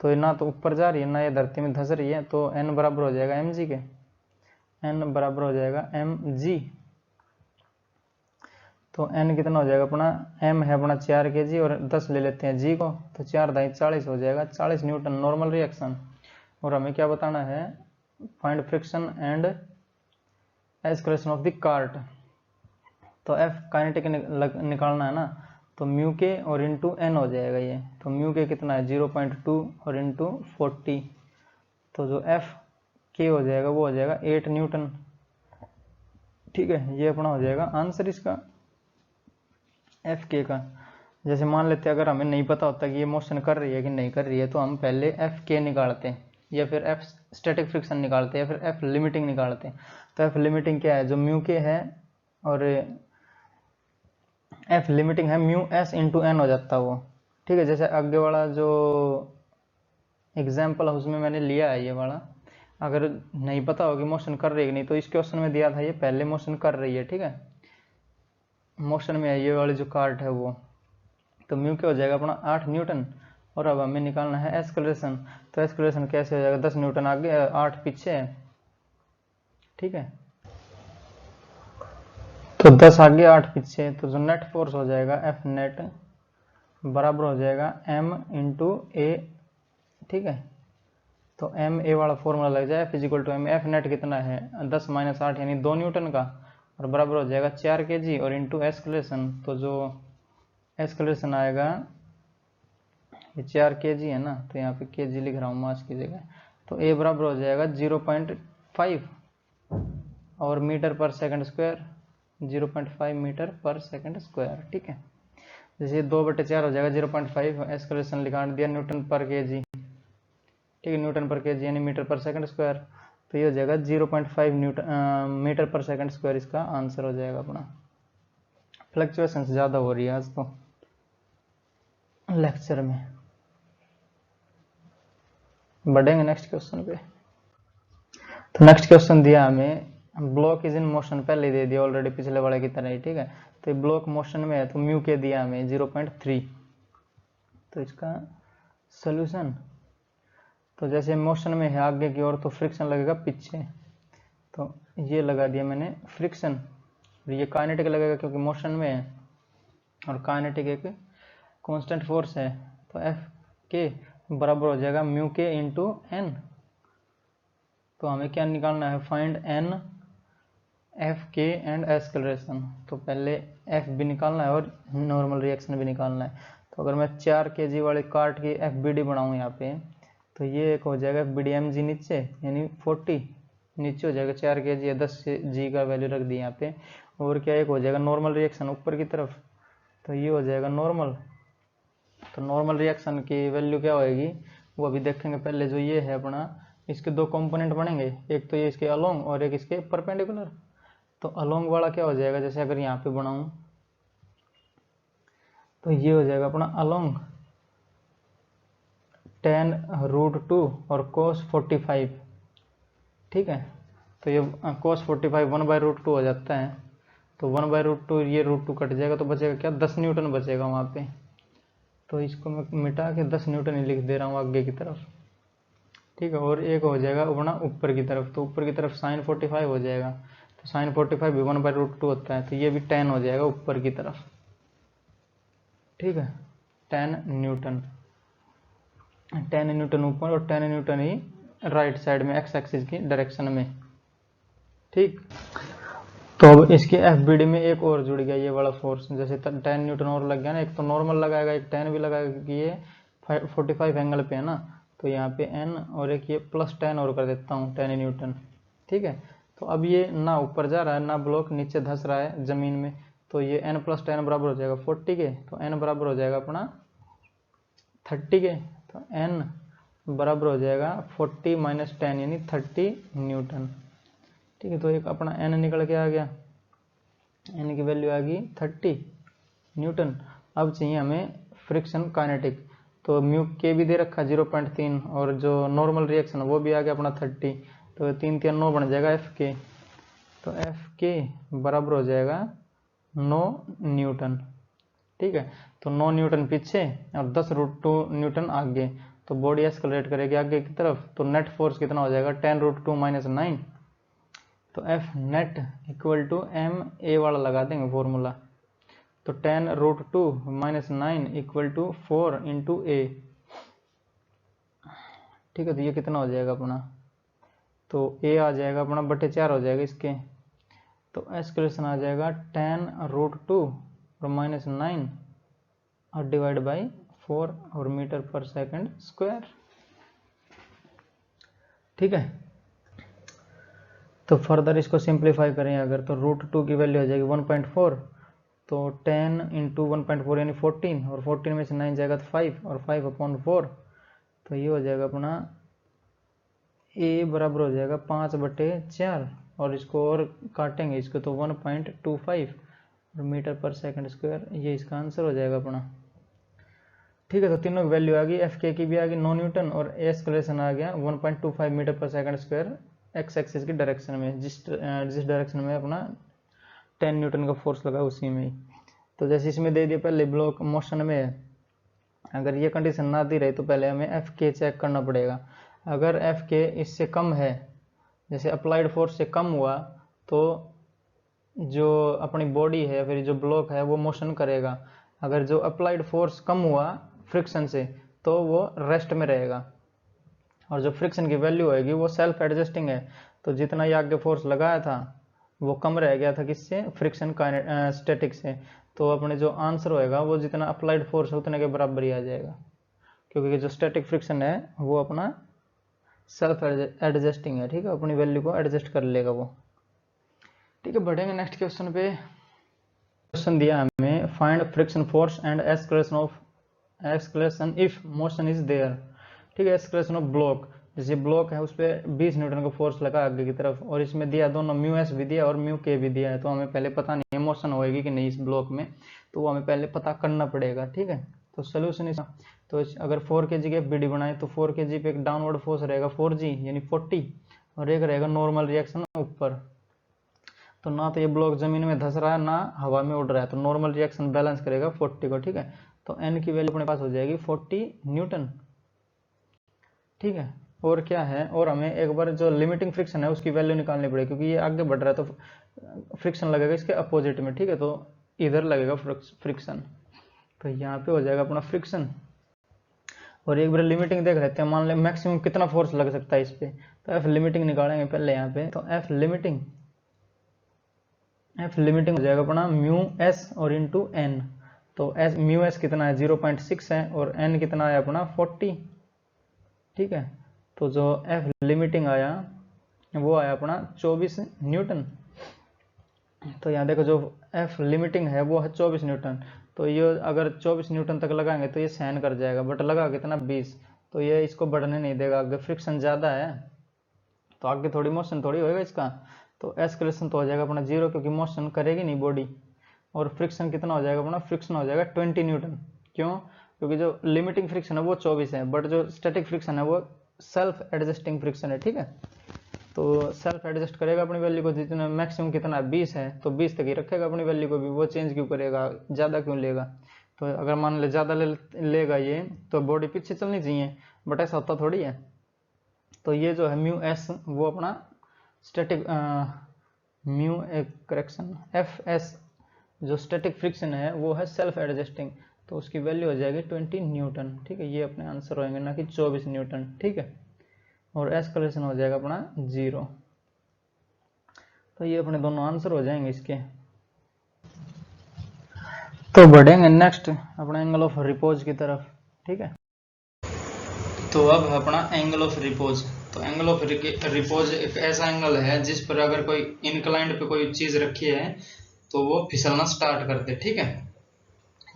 तो ये ना तो ऊपर जा रही है ना ये धरती में धंस रही है, तो n बराबर हो जाएगा mg के, n बराबर हो जाएगा mg। तो n कितना हो जाएगा अपना, m है अपना 4 kg और 10 ले लेते हैं g को, तो 4 दाई 40 हो जाएगा, 40 न्यूटन नॉर्मल रिएक्शन। और हमें क्या बताना है, find friction and acceleration of the cart. तो f काइनेटिक निकालना है ना, तो म्यू के और इंटू n हो जाएगा ये। तो म्यू के कितना है 0.2 और इंटू 40, तो जो f के हो जाएगा वो हो जाएगा 8 न्यूटन, ठीक है। ये अपना हो जाएगा आंसर इसका एफ के का। जैसे मान लेते हैं अगर हमें नहीं पता होता कि ये मोशन कर रही है कि नहीं कर रही है, तो हम पहले एफ के निकालते हैं, या फिर एफ स्टैटिक फ्रिक्शन निकालते हैं, या फिर एफ लिमिटिंग निकालते हैं। तो एफ लिमिटिंग क्या है, जो म्यू के है, और एफ लिमिटिंग है म्यू एस इंटू एन हो जाता है वो, ठीक है। जैसे आगे वाला जो एग्जाम्पल है उसमें मैंने लिया है ये वाला, अगर नहीं पता हो कि मोशन कर रही है कि नहीं, तो इस क्वेश्चन में दिया था ये पहले मोशन कर रही है, ठीक है, मोशन में है ये वाली जो कार्ट है वो। तो म्यू क्या हो जाएगा अपना 8 न्यूटन, और अब हमें निकालना है एक्सेलरेशन। तो एक्सेलरेशन कैसे हो जाएगा, 10 न्यूटन आगे 8 पीछे है, ठीक है। तो 10 आगे 8 पीछे, तो जो नेट फोर्स हो जाएगा एफ नेट बराबर हो जाएगा m इंटू ए, ठीक है। तो एम ए वाला फॉर्मूला लग जाए, physical to M, F net कितना है 10 - 8 यानी 2 न्यूटन का, और बराबर हो जाएगा 4 kg और इंटू एक्सेलरेशन। तो जो एक्सेलरेशन आएगा ये 4 kg है ना, तो यहाँ पे kg लिख रहा हूँ मास की जगह, तो ए बराबर हो जाएगा 0.5 और मीटर पर सेकंड स्क्वायर, 0.5 मीटर पर सेकंड स्क्वायर, ठीक है। जैसे 2/4 हो जाएगा 0.5, एक्सेलरेशन लिखा दिया न्यूटन पर kg, ठीक है, न्यूटन पर kg यानी मीटर पर सेकंड स्क्वायर, तो ये हो जाएगा 0.5 मीटर पर सेकंड स्क्वायर, इसका आंसर हो जाएगा अपना। फ्लक्चुएशन ज़्यादा हो रही है आज तो लेक्चर में, बढ़ेंगे नेक्स्ट क्वेश्चन पे। तो नेक्स्ट क्वेश्चन दिया हमें, ब्लॉक इज इन मोशन, पहले दे दिया ऑलरेडी पिछले वाले की तरह ही, ठीक है। तो ये ब्लॉक मोशन में है, तो म्यू के दिया हमें 0.3। तो इसका सोल्यूशन, तो जैसे मोशन में है आगे की ओर, तो फ्रिक्शन लगेगा पीछे, तो ये लगा दिया मैंने फ्रिक्शन। ये काइनेटिक लगेगा क्योंकि मोशन में है, और काइनेटिक एक कांस्टेंट फोर्स है, तो एफ के बराबर हो जाएगा म्यू के इंटू एन। तो हमें क्या निकालना है, फाइंड एन एफ के एंड एक्सेलरेशन। तो पहले एफ भी निकालना है और नॉर्मल रिएक्शन भी निकालना है। तो अगर मैं 4 kg वाले कार्ट की एफ बी डी बनाऊँ यहाँ पे, तो ये एक हो जाएगा F B D M G नीचे यानी 40 नीचे हो जाएगा, 4 kg या 10 जी का वैल्यू रख दी यहाँ पे, और क्या एक हो जाएगा नॉर्मल रिएक्शन ऊपर की तरफ, तो ये हो जाएगा नॉर्मल। तो नॉर्मल रिएक्शन की वैल्यू क्या होएगी वो अभी देखेंगे। पहले जो ये है अपना, इसके दो कंपोनेंट बनेंगे, एक तो ये इसके अलोंग और एक इसके परपेंडिकुलर। तो अलोंग वाला क्या हो जाएगा, जैसे अगर यहाँ पे बनाऊं तो ये हो जाएगा अपना अलोंग tan√2 और cos 45, ठीक है। तो ये cos 45 1/√2 हो जाता है, तो 1/√2 ये √2 कट जाएगा तो बचेगा क्या, 10 न्यूटन बचेगा वहाँ पे। तो इसको मैं मिटा के 10 न्यूटन ही लिख दे रहा हूँ आगे की तरफ, ठीक है। और एक हो जाएगा अपना ऊपर की तरफ, तो ऊपर की तरफ साइन 45 हो जाएगा, तो साइन 45 भी 1/√2 होता है, तो ये भी 10 हो जाएगा ऊपर की तरफ, ठीक है। 10 न्यूटन, 10 न्यूटन ऊपर और 10 न्यूटन ही राइट साइड में एक्स एक्सिस की डायरेक्शन में, ठीक। तो अब इसके एफबीडी में एक और जुड़ गया ये वाला फोर्स, जैसे 10 न्यूटन और लग गया ना, एक तो नॉर्मल लगाएगा, एक 10 भी लगाएगा, क्योंकि ये 45 एंगल पे है ना, तो यहाँ पे n और एक ये +10 और कर देता हूँ 10 न्यूटन, ठीक है। तो अब ये ना ऊपर जा रहा है ना ब्लॉक नीचे धंस रहा है जमीन में, तो ये n + 10 बराबर हो जाएगा 40 के, तो n बराबर हो जाएगा अपना 30 के, तो n बराबर हो जाएगा 40 - 10 यानी 30 न्यूटन, ठीक है। तो एक अपना n निकल के आ गया, n की वैल्यू आ गई 30 न्यूटन। अब चाहिए हमें फ्रिक्शन काइनेटिक, तो म्यू के भी दे रखा 0.3 और जो नॉर्मल रिएक्शन वो भी आ गया अपना 30, तो 3 3 9 बन जाएगा एफ के, तो एफ के बराबर हो जाएगा 9 न्यूटन, ठीक है। तो 9 न्यूटन पीछे और 10√2 न्यूटन आगे, तो बॉडी एक्सलरेट करेगी आगे की तरफ, तो नेट फोर्स कितना हो जाएगा 10√2 - 9, तो F net equal to M A वाला लगा देंगे फॉर्मूला, तो 10√2 - 9 इक्वल टू 4 × a, ठीक है। तो ये कितना हो जाएगा अपना, तो a आ जाएगा अपना बटे 4 हो जाएगा इसके, तो एक्सक्लेशन आ जाएगा 10√2 और -9 और डिवाइड बाई 4 और मीटर/सेकंड², ठीक है। तो फर्दर इसको सिंप्लीफाई करें अगर, तो √2 की वैल्यू आ जाएगी 1.4, तो 10 × 1.4 यानी 14, और 14 में से 9 जाएगा तो 5, और 5/4, तो ये हो जाएगा अपना a बराबर हो जाएगा 5/4, और इसको और काटेंगे इसको तो 1.25 और मीटर/सेकंड², ये इसका आंसर हो जाएगा अपना, ठीक है। तो तीनों की वैल्यू आ गई, एफ के की भी आ गई 9 न्यूटन और एक्सलेशन आ गया 1.25 मीटर/सेकंड² एक्स एक्सिस की डायरेक्शन में, जिस डायरेक्शन में अपना 10 न्यूटन का फोर्स लगा उसी में ही। तो जैसे इसमें दे दिया पहले ब्लॉक मोशन में है, अगर ये कंडीशन ना दी रही तो पहले हमें एफ के चेक करना पड़ेगा। अगर एफ के इससे कम है, जैसे अप्लाइड फोर्स से कम हुआ, तो जो अपनी बॉडी है फिर जो ब्लॉक है वो मोशन करेगा। अगर जो अप्लाइड फोर्स कम हुआ फ्रिक्शन से, तो वो रेस्ट में रहेगा, और जो फ्रिक्शन की वैल्यू होगी वो सेल्फ एडजस्टिंग है, तो जितना ये आगे फोर्स लगाया था वो कम रह गया था किससे, फ्रिक्शन स्टैटिक से, तो अपने जो आंसर होएगा वो जितना अप्लाइड फोर्स है उतने के बराबर ही आ जाएगा, क्योंकि जो स्टैटिक फ्रिक्शन है वो अपना सेल्फ एडजस्टिंग है, ठीक है, अपनी वैल्यू को एडजस्ट कर लेगा वो, ठीक है। बढ़ेंगे नेक्स्ट क्वेश्चन पे। क्वेश्चन दिया हमें, find friction force and acceleration if motion is there, ठीक है। एक्सक्लेशन ऑफ ब्लॉक, जैसे ब्लॉक है उस पर 20 न्यूटन का फोर्स लगा आगे की तरफ, और इसमें दिया दोनों μs भी दिया और μk भी दिया है, तो हमें पहले पता नहीं है मोशन होएगी कि नहीं इस ब्लॉक में, तो वो हमें पहले पता करना पड़ेगा, ठीक है। तो सोल्यूशन इसका, तो अगर 4 kg की बीडी बनाए तो 4 kg पे एक डाउनवर्ड फोर्स रहेगा 4g यानी 40, और एक रहेगा नॉर्मल रिएक्शन ऊपर, तो ना तो ये ब्लॉक जमीन में धंस रहा है ना हवा में उड़ रहा है, तो नॉर्मल रिएक्शन बैलेंस करेगा 40 को, ठीक है। तो n की वैल्यू अपने पास हो जाएगी 40 न्यूटन, ठीक है। और क्या है, और हमें एक बार जो लिमिटिंग फ्रिक्शन है उसकी वैल्यू निकालनी पड़ेगी, क्योंकि ये आगे बढ़ रहा है तो फ्रिक्शन लगेगा इसके अपोजिट में, ठीक है, तो इधर लगेगा फ्रिक्शन, तो यहाँ पे हो जाएगा अपना फ्रिक्शन। और एक बार लिमिटिंग देख लेते हैं, मान लें मैक्सिमम कितना फोर्स लग सकता है इस पे, तो एफ लिमिटिंग निकालेंगे पहले यहाँ पे, तो एफ लिमिटिंग हो जाएगा अपना μs और इंटू n, तो μs कितना है 0.6 है और n कितना है अपना 40, ठीक है। तो जो एफ लिमिटिंग आया वो आया अपना 24 न्यूटन, तो यहाँ देखो जो एफ लिमिटिंग है वो है 24 न्यूटन, तो ये अगर 24 न्यूटन तक लगाएंगे तो ये सहन कर जाएगा, बट लगा कितना 20, तो ये इसको बढ़ने नहीं देगा, आगे फ्रिक्शन ज़्यादा है तो आगे थोड़ी मोशन थोड़ी होएगा इसका, तो एक्सक्लेशन तो हो जाएगा अपना 0, क्योंकि मोशन करेगी नहीं बॉडी, और फ्रिक्शन कितना हो जाएगा अपना, फ्रिक्शन हो जाएगा 20 न्यूटन, क्यों, क्योंकि जो लिमिटिंग फ्रिक्शन है वो 24 है, बट जो स्टैटिक फ्रिक्शन है वो सेल्फ एडजस्टिंग फ्रिक्शन है, ठीक है। तो सेल्फ एडजस्ट करेगा अपनी वैल्यू को, जितना मैक्सिमम कितना 20 है तो 20 तक ही रखेगा अपनी वैल्यू को भी, वो चेंज क्यों करेगा, ज़्यादा क्यों लेगा। तो अगर मान ले ज़्यादा लेगा ये तो बॉडी पीछे चलनी चाहिए, बट ऐसा होता थोड़ी है। तो ये जो है म्यू एस वो अपना static mu correction F S जो स्टैटिक फ्रिक्शन है वो है सेल्फ एडजस्टिंग, तो उसकी वैल्यू हो जाएगी 20 न्यूटन। ठीक है, ये अपने आंसर होंगे, ना कि 24 न्यूटन। ठीक है, और एस्केलेशन हो जाएगा अपना 0। तो ये अपने दोनों आंसर हो जाएंगे इसके। तो बढ़ेंगे नेक्स्ट अपना एंगल ऑफ रिपोज की तरफ। ठीक है, तो अब अपना एंगल ऑफ रिपोज। तो एंगल ऑफ रिपोज एक ऐसा एंगल है जिस पर अगर कोई इंक्लाइंड पे कोई चीज रखी है तो वो फिसलना स्टार्ट कर दे। ठीक है,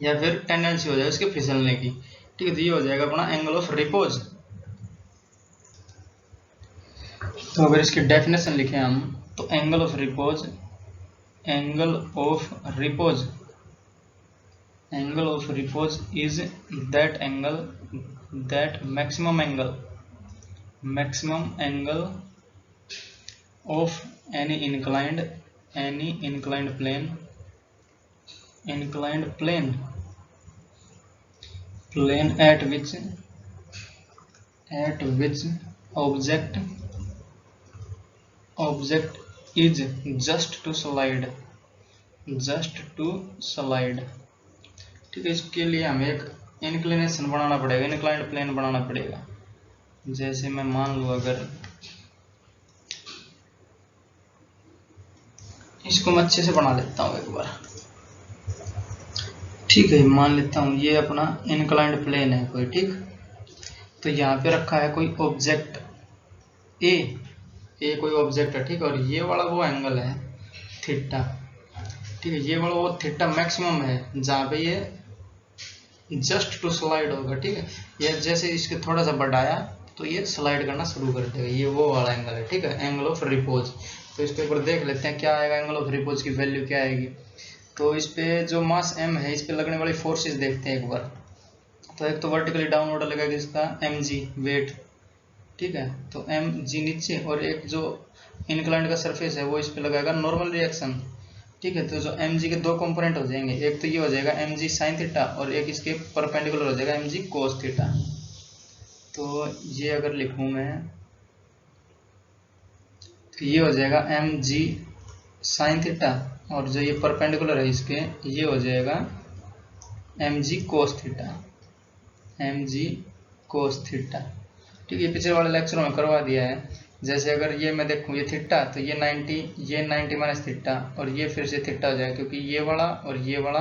या फिर टेंडेंसी हो जाए उसके फिसलने की। ठीक है, तो ये हो जाएगा अपना एंगल ऑफ रिपोज। तो अगर इसकी डेफिनेशन लिखें हम तो angle of repose, angle of repose, angle of repose is that angle, that maximum angle of any inclined plane at which object is just to slide। ठीक है, इसके लिए हमें एक इंक्लिनेशन बनाना पड़ेगा, इंक्लाइंड प्लेन बनाना पड़ेगा। जैसे मैं मान लूँ, अगर इसको मैं अच्छे से बना लेता हूँ एक बार। ठीक है, मान लेता हूँ ये अपना इंक्लाइंड प्लेन है कोई। ठीक, तो यहाँ पे रखा है कोई ऑब्जेक्ट ए कोई ऑब्जेक्ट है। ठीक, और ये वाला वो एंगल है थीटा। ठीक है, ये वाला वो थीटा मैक्सिमम है जहाँ पे ये जस्ट टू स्लाइड होगा। ठीक है, ये जैसे इसके थोड़ा सा बढ़ाया तो ये स्लाइड करना शुरू कर देगा, ये वो वाला एंगल है। ठीक है, एंगल ऑफ रिपोज। तो इसके ऊपर देख लेते हैं क्या आएगा, एंगल ऑफ रिपोज की वैल्यू क्या आएगी। तो इस पे जो मास m है, इस पे लगने वाली फोर्सेस देखते हैं एक बार। तो एक तो वर्टिकली डाउनवर्ड लगेगा इसका mg वेट। ठीक है, तो mg नीचे, और एक जो इंक्लाइंड का सरफेस है वो इस पे लगाएगा नॉर्मल रिएक्शन। ठीक है, तो जो mg के दो कंपोनेंट हो जाएंगे, एक तो ये हो जाएगा mg sin थीटा और एक इसके परपेंडिकुलर हो जाएगा mg cos थीटा। तो ये अगर लिखूं मैं तो ये हो जाएगा mg sin थीटा, और जो ये परपेंडिकुलर है इसके ये हो जाएगा mg cos theta, mg cos theta. ठीक है, ये पिछले वाले लेक्चर में करवा दिया है। जैसे अगर ये मैं देखूं ये थीटा, तो ये 90 माइनस थीटा, और ये फिर से थीटा हो जाएगा क्योंकि ये वाला और ये वाला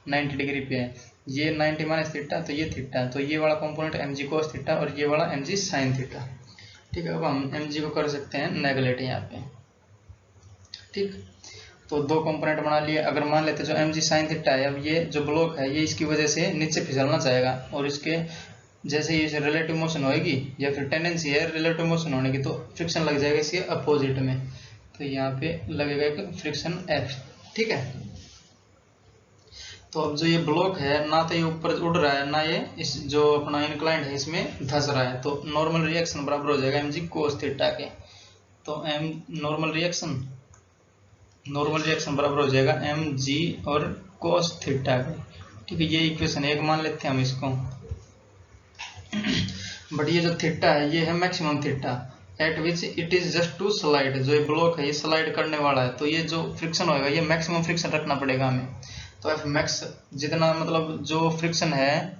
90 डिग्री पे है। ये 90 माइनस थीटा, तो ये थीटा, तो ये वाला कंपोनेंट mg cos थीटा और ये वाला mg sin थीटा। ठीक है, अब हम mg को कर सकते हैं नेगलेक्ट यहाँ पे। ठीक, तो दो कंपोनेंट बना लिए। अगर मान लेते जो mg sin थीटा है, अब ये जो ब्लॉक है ये इसकी वजह से नीचे फिसलना चाहेगा, और इसके जैसे ये रिलेटिव मोशन होएगी या फिर टेंडेंसी है रिलेटिव मोशन होने की, तो फ्रिक्शन लग जाएगा इसके अपोजिट में। तो यहाँ पे लगेगा एक फ्रिक्शन F। ठीक है, तो अब जो ये ब्लॉक है ना तो ये ऊपर उड़ रहा है ना ये इस जो अपना इंक्लाइंड है इसमें धंस रहा है, तो नॉर्मल रिएक्शन बराबर हो जाएगा mg cos थीटा के। तो नॉर्मल रिएक्शन बराबर हो जाएगा mg और cos थीटा के। ठीक है, ये इक्वेशन एक मान लेते हैं हम इसको। बट ये जो थीटा है ये है maximum theta at which it is just to slide. जो ये ब्लॉक है ये स्लाइड करने वाला है, तो ये जो फ्रिक्शन होगा ये मैक्सिमम फ्रिक्शन रखना पड़ेगा हमें। तो एफ मैक्स जितना मतलब जो फ्रिक्शन है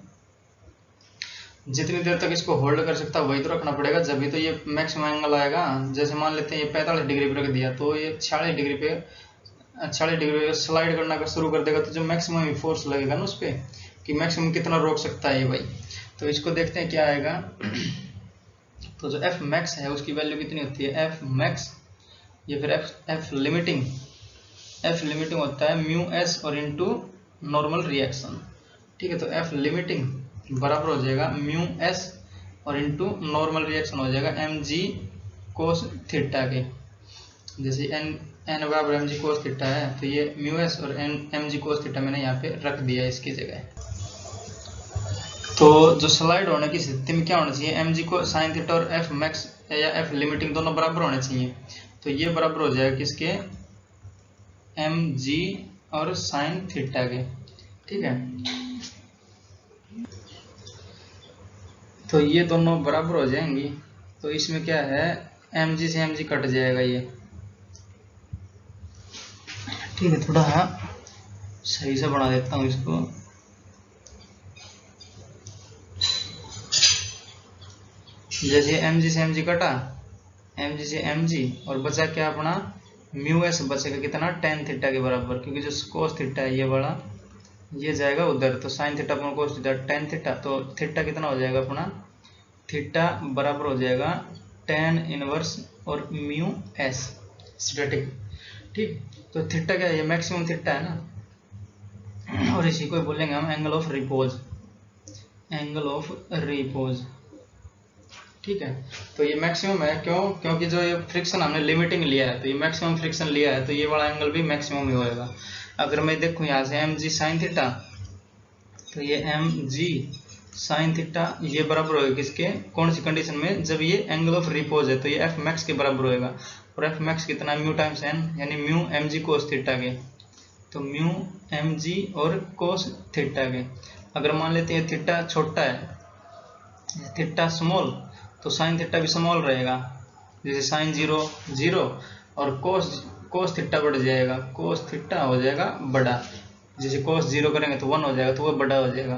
जितनी देर तक इसको होल्ड कर सकता है वही तो रखना पड़ेगा, जब भी तो ये मैक्सिमम एंगल आएगा। जैसे मान लेते हैं ये 45 डिग्री पे रख दिया, तो ये 46 डिग्री पे स्लाइड करना शुरू कर देगा, तो जो मैक्सिमम फोर्स लगेगा ना उस पर कि मैक्सिमम कितना रोक सकता है ये भाई। तो इसको देखते हैं क्या आएगा। तो जो एफ मैक्स है उसकी वैल्यू कितनी होती है, एफ मैक्स या फिर एफ लिमिटिंग होता है म्यू एस और इनटू नॉर्मल रिएक्शन। ठीक है, तो एफ लिमिटिंग बराबर हो जाएगा म्यू एस और इनटू नॉर्मल रिएक्शन हो जाएगा mg cos थीटा के। जैसे n बराबर mg cos थीटा है, तो ये म्यू एस और mg cos थीटा मैंने यहाँ पे रख दिया इसकी जगह। तो जो स्लाइड होने की स्थिति में क्या होना चाहिए, mg को sin थीटा और f मैक्स या एफ लिमिटिंग दोनों बराबर होने चाहिए। तो ये बराबर हो जाएगा किसके, एम जी और साइन थीटा के, ठीक है। तो ये दोनों बराबर हो जाएंगी, तो इसमें क्या है, एम जी से एम जी कट जाएगा ये, ठीक है। थोड़ा सही से बना देता हूँ इसको। जैसे एम जी से एम जी कटा, एम जी से एम जी, और बचा क्या अपना म्यू एस बचेगा कितना, टेन थीटा के बराबर, क्योंकि जो कोस थीटा है ये वाला ये जाएगा उधर, तो साइन थीटा अपना कोस थीटा टेन थीटा, तो थीटा कितना हो जाएगा अपना, थीटा बराबर हो जाएगा टेन इनवर्स और म्यू एस स्टैटिक, ठीक। तो थीटा क्या है, ये मैक्सिमम थीटा है ना, और इसी को बोलेंगे हम angle of repose, angle of repose, ठीक है। तो ये मैक्सिमम है, क्यों, क्योंकि जो ये फ्रिक्शन हमने लिमिटिंग लिया है, तो ये मैक्सिमम फ्रिक्शन लिया है, तो ये वाला एंगल भी मैक्सिमम ही होएगा। अगर मैं देखूं यहाँ से एम जी साइन थीटा, तो ये एम जी साइन थीटा ये बराबर होगा किसके, कौन सी कंडीशन में, जब ये एंगल ऑफ रिपोज है, तो ये एफ मैक्स के बराबर होएगा, और एफ मैक्स कितना, म्यू टाइम्स एन, यानी mu M G cos theta के, तो म्यू एम जी और कोस थीटा के। अगर मान लेते हैं थीटा छोटा है, थीटा स्मॉल, तो साइन थीटा भी स्मॉल रहेगा, जैसे साइन जीरो जीरो, और कोस थीटा बढ़ जाएगा, कोस थीटा हो जाएगा बड़ा, जैसे कोस जीरो करेंगे तो 1 हो जाएगा, तो वो बड़ा हो जाएगा।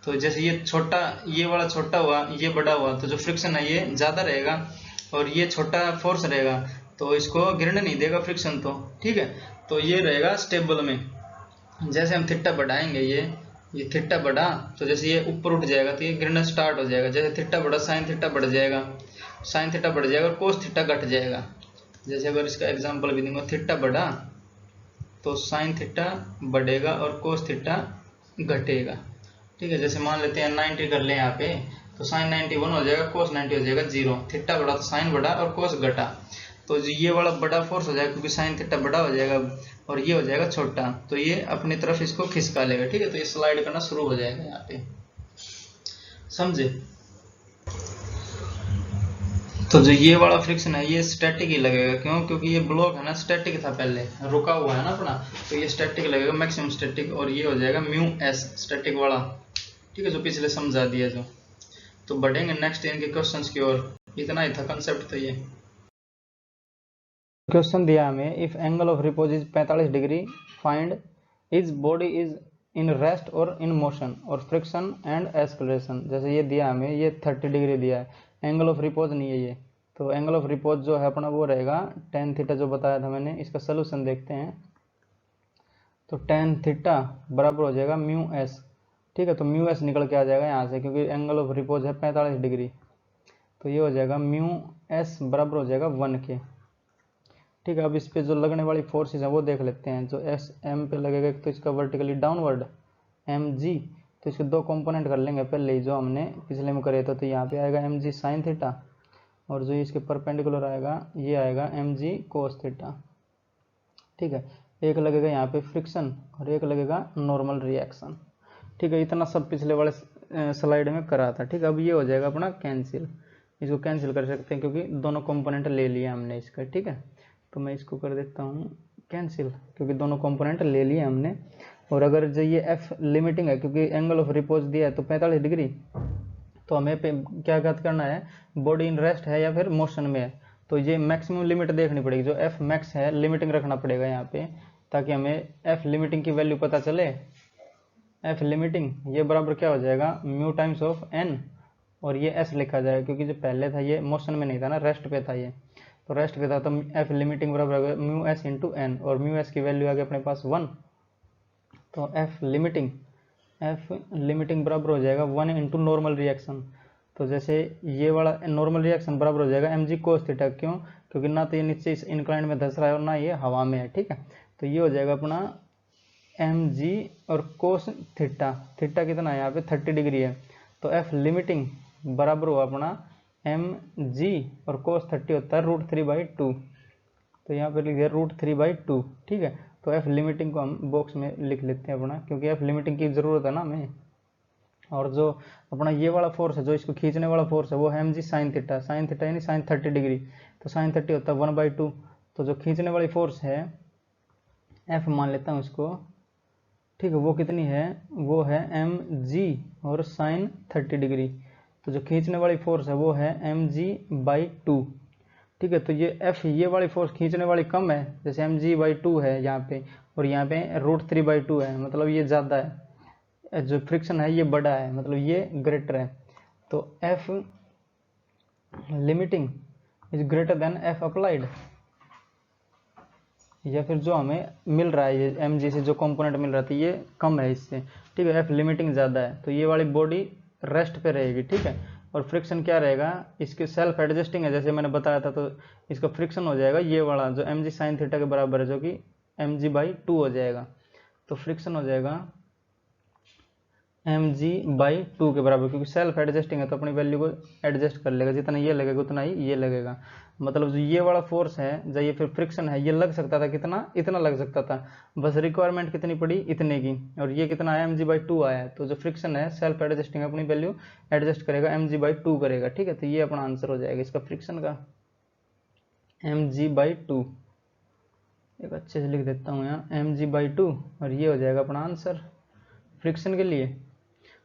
तो जैसे ये छोटा, ये वाला छोटा हुआ, ये बड़ा हुआ, तो जो फ्रिक्शन है ये ज़्यादा रहेगा, और ये छोटा फोर्स रहेगा, तो इसको गिरने नहीं देगा फ्रिक्शन, तो ठीक है। तो ये रहेगा स्टेबल में। जैसे हम थीटा बढ़ाएंगे, ये थीटा बढ़ा, तो जैसे ये ऊपर उठ जाएगा, तो ये गिरना स्टार्ट हो जाएगा। जैसे थीटा बढ़ा, साइन थीटा बढ़ जाएगा, साइन थीटा बढ़ जाएगा, और कोस थीटा घट जाएगा। जैसे अगर इसका एग्जांपल भी दूंगा, थीटा बढ़ा तो साइन थीटा बढ़ेगा और कोस थीटा घटेगा, ठीक है। जैसे मान लेते हैं 90 कर ले यहाँ पे, तो साइन 91 हो जाएगा, कोस 90 हो जाएगा 0। थीटा बढ़ा तो साइन बढ़ा और कोस घटा, तो जो ये वाला बड़ा फोर्स हो जाएगा, क्योंकि साइन थीटा बड़ा हो जाएगा और ये हो जाएगा छोटा, तो ये अपनी तरफ इसको खिसका लेगा, ठीक है। तो ये स्लाइड करना शुरू हो जाएगा यहाँ पे, समझे। तो जो ये वाला फ्रिक्शन है ये स्टैटिक ही लगेगा, क्यों, क्योंकि ये ब्लॉक है ना, स्टैटिक था पहले, रुका हुआ है ना अपना, तो ये स्टैटिक लगेगा, मैक्सिमम स्टैटिक, और ये हो जाएगा म्यू एस स्टैटिक वाला, ठीक है, जो पिछले समझा दिया जो। तो बढ़ेंगे नेक्स्ट इनके क्वेश्चंस की ओर, इतना ही था कंसेप्ट। तो ये क्वेश्चन दिया हमें, if angle of repose is 45 degree, find is body is in rest और इन मोशन और फ्रिक्शन एंड एक्सलरेशन। जैसे ये दिया हमें, ये 30 डिग्री दिया है, एंगल ऑफ रिपोज नहीं है ये, तो एंगल ऑफ रिपोज जो है अपना वो रहेगा टेन थीटा, जो बताया था मैंने। इसका सोल्यूशन देखते हैं, तो टेन थीटा बराबर हो जाएगा म्यू एस, ठीक है। तो म्यू एस निकल के आ जाएगा यहाँ से, क्योंकि एंगल ऑफ रिपोज है 45 डिग्री, तो ये हो जाएगा म्यू एस बराबर हो जाएगा 1 के, ठीक है। अब इस पे जो लगने वाली फोर्सेज है वो देख लेते हैं। जो एस एम पे लगेगा, तो इसका वर्टिकली डाउनवर्ड एम जी, तो इसके दो कंपोनेंट कर लेंगे पहले ही, जो हमने पिछले में करे थे। तो यहाँ पे आएगा एम जी साइन थीटा, और जो इसके परपेंडिकुलर आएगा ये आएगा एम जी कोस थीटा, ठीक है। एक लगेगा यहाँ पे फ्रिक्शन और एक लगेगा नॉर्मल रिएक्शन, ठीक है। इतना सब पिछले वाले स्लाइड में करा था, ठीक है। अब ये हो जाएगा अपना कैंसिल, इसको कैंसिल कर सकते हैं क्योंकि दोनों कंपोनेंट ले लिया हमने इसका, ठीक है। तो मैं इसको कर देता हूँ कैंसिल, क्योंकि दोनों कंपोनेंट ले लिए हमने। और अगर जो ये एफ लिमिटिंग है, क्योंकि एंगल ऑफ रिपोज दिया है तो 45 डिग्री, तो हमें क्या करना है, बॉडी इन रेस्ट है या फिर मोशन में है, तो ये मैक्सिमम लिमिट देखनी पड़ेगी। जो एफ मैक्स है लिमिटिंग रखना पड़ेगा यहाँ पे, ताकि हमें एफ लिमिटिंग की वैल्यू पता चले। एफ लिमिटिंग ये बराबर क्या हो जाएगा, म्यू टाइम्स ऑफ एन, और ये एस लिखा जाएगा, क्योंकि जो पहले था ये मोशन में नहीं था ना, रेस्ट पे था ये, तो रेस्ट पे था, तो एफ लिमिटिंग बराबर म्यू एस इंटू एन, और म्यू एस की वैल्यू आ गई अपने पास 1, तो एफ लिमिटिंग बराबर हो जाएगा 1 इंटू नॉर्मल रिएक्शन। तो जैसे ये वाला नॉर्मल रिएक्शन बराबर हो जाएगा एम जी कोस थीटा, क्यों, क्योंकि ना तो ये नीचे इस इंक्लाइन में धस रहा है और ना ये हवा में है, ठीक है। तो ये हो जाएगा अपना एम जी और कोस थीटा, थीटा कितना है यहाँ पे 30 डिग्री है, तो एफ लिमिटिंग बराबर हुआ अपना एम जी और कोस 30 होता है √3/2, तो यहाँ पर लिख दिया √3/2, ठीक है। तो एफ लिमिटिंग को हम बॉक्स में लिख लेते हैं अपना, क्योंकि एफ लिमिटिंग की ज़रूरत है ना हमें, और जो अपना ये वाला फोर्स है, जो इसको खींचने वाला फोर्स है, वो है mg sine theta. Sine theta यानी साइन 30 डिग्री, तो साइन 30 होता है 1/2। तो जो खींचने वाली फोर्स है F मान लेता हूँ इसको, ठीक है, वो कितनी है, वो है mg और साइन 30 डिग्री। तो जो खींचने वाली फोर्स है वो है mg/2। ठीक है, तो ये F ये वाली फोर्स खींचने वाली कम है, जैसे mg/2 है यहाँ पे, और यहाँ पे √3/2 है, मतलब ये ज़्यादा है, जो फ्रिक्शन है ये बड़ा है, मतलब ये ग्रेटर है। तो F limiting is greater than F applied, या फिर जो हमें मिल रहा है ये mg से जो कंपोनेंट मिल रहा था ये कम है इससे। ठीक है, F लिमिटिंग ज़्यादा है, तो ये वाली बॉडी रेस्ट पे रहेगी। ठीक है, और फ्रिक्शन क्या रहेगा, इसके सेल्फ एडजस्टिंग है, जैसे मैंने बताया था, तो इसका फ्रिक्शन हो जाएगा ये वाला जो mg साइन थीटा के बराबर है, जो कि mg/2 हो जाएगा। तो फ्रिक्शन हो जाएगा mg/2 के बराबर, क्योंकि सेल्फ एडजस्टिंग है तो अपनी वैल्यू को एडजस्ट कर लेगा, जितना ये लगेगा उतना ही ये लगेगा। मतलब जो ये वाला फोर्स है, जो ये फिर फ्रिक्शन है, ये लग सकता था कितना, इतना लग सकता था, बस रिक्वायरमेंट कितनी पड़ी, इतने की, और ये कितना आया, mg/2 आया। तो जो फ्रिक्शन है सेल्फ एडजस्टिंग, अपनी वैल्यू एडजस्ट करेगा, mg/2 करेगा। ठीक है, तो ये अपना आंसर हो जाएगा इसका फ्रिक्शन का, mg/2। एक अच्छे से लिख देता हूँ यहाँ, mg/2, और ये हो जाएगा अपना आंसर फ्रिक्शन के लिए।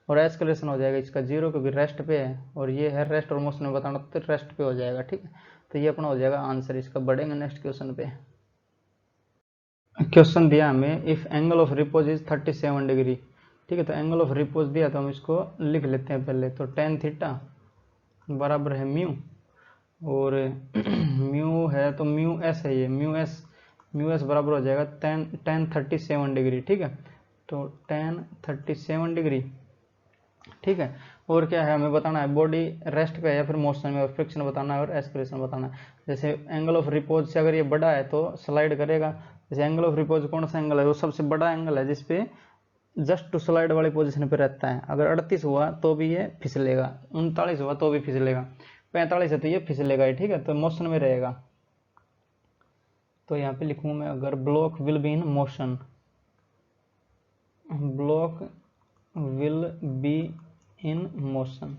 और एस्केलेशन हो जाएगा इसका 0, क्योंकि रेस्ट पे है, और ये है रेस्ट और मोशन में बताना, तो रेस्ट पे हो जाएगा। ठीक है, तो ये अपना हो जाएगा आंसर इसका। बढ़ेंगे नेक्स्ट क्वेश्चन पे। क्वेश्चन दिया हमें, if angle of repose is 37 degree. ठीक है, तो एंगल ऑफ रिपोज दिया, तो हम इसको लिख लेते हैं पहले। तो tan थीटा बराबर है म्यू, और म्यू है तो म्यू एस है, ये म्यू एस बराबर हो जाएगा tan 37 डिग्री। ठीक है, तो tan 37 डिग्री। ठीक है, और क्या है, हमें बताना है बॉडी रेस्ट पे है या फिर मोशन में, और फ्रिक्शन बताना है और एस्पिरेशन बताना है। जैसे एंगल ऑफ रिपोज से अगर ये बड़ा है तो स्लाइड करेगा। जैसे एंगल ऑफ रिपोज कौन सा एंगल है, वो सबसे बड़ा एंगल है जिसपे जस्ट टू स्लाइड वाली पोजीशन पे रहता है। अगर 38 हुआ तो भी ये फिसलेगा, 39 हुआ तो भी फिसलेगा, 45 है तो ये फिसलेगा ही। ठीक है, तो मोशन में रहेगा। तो यहाँ पे लिखूँ मैं, अगर block will be in motion, block will be in motion.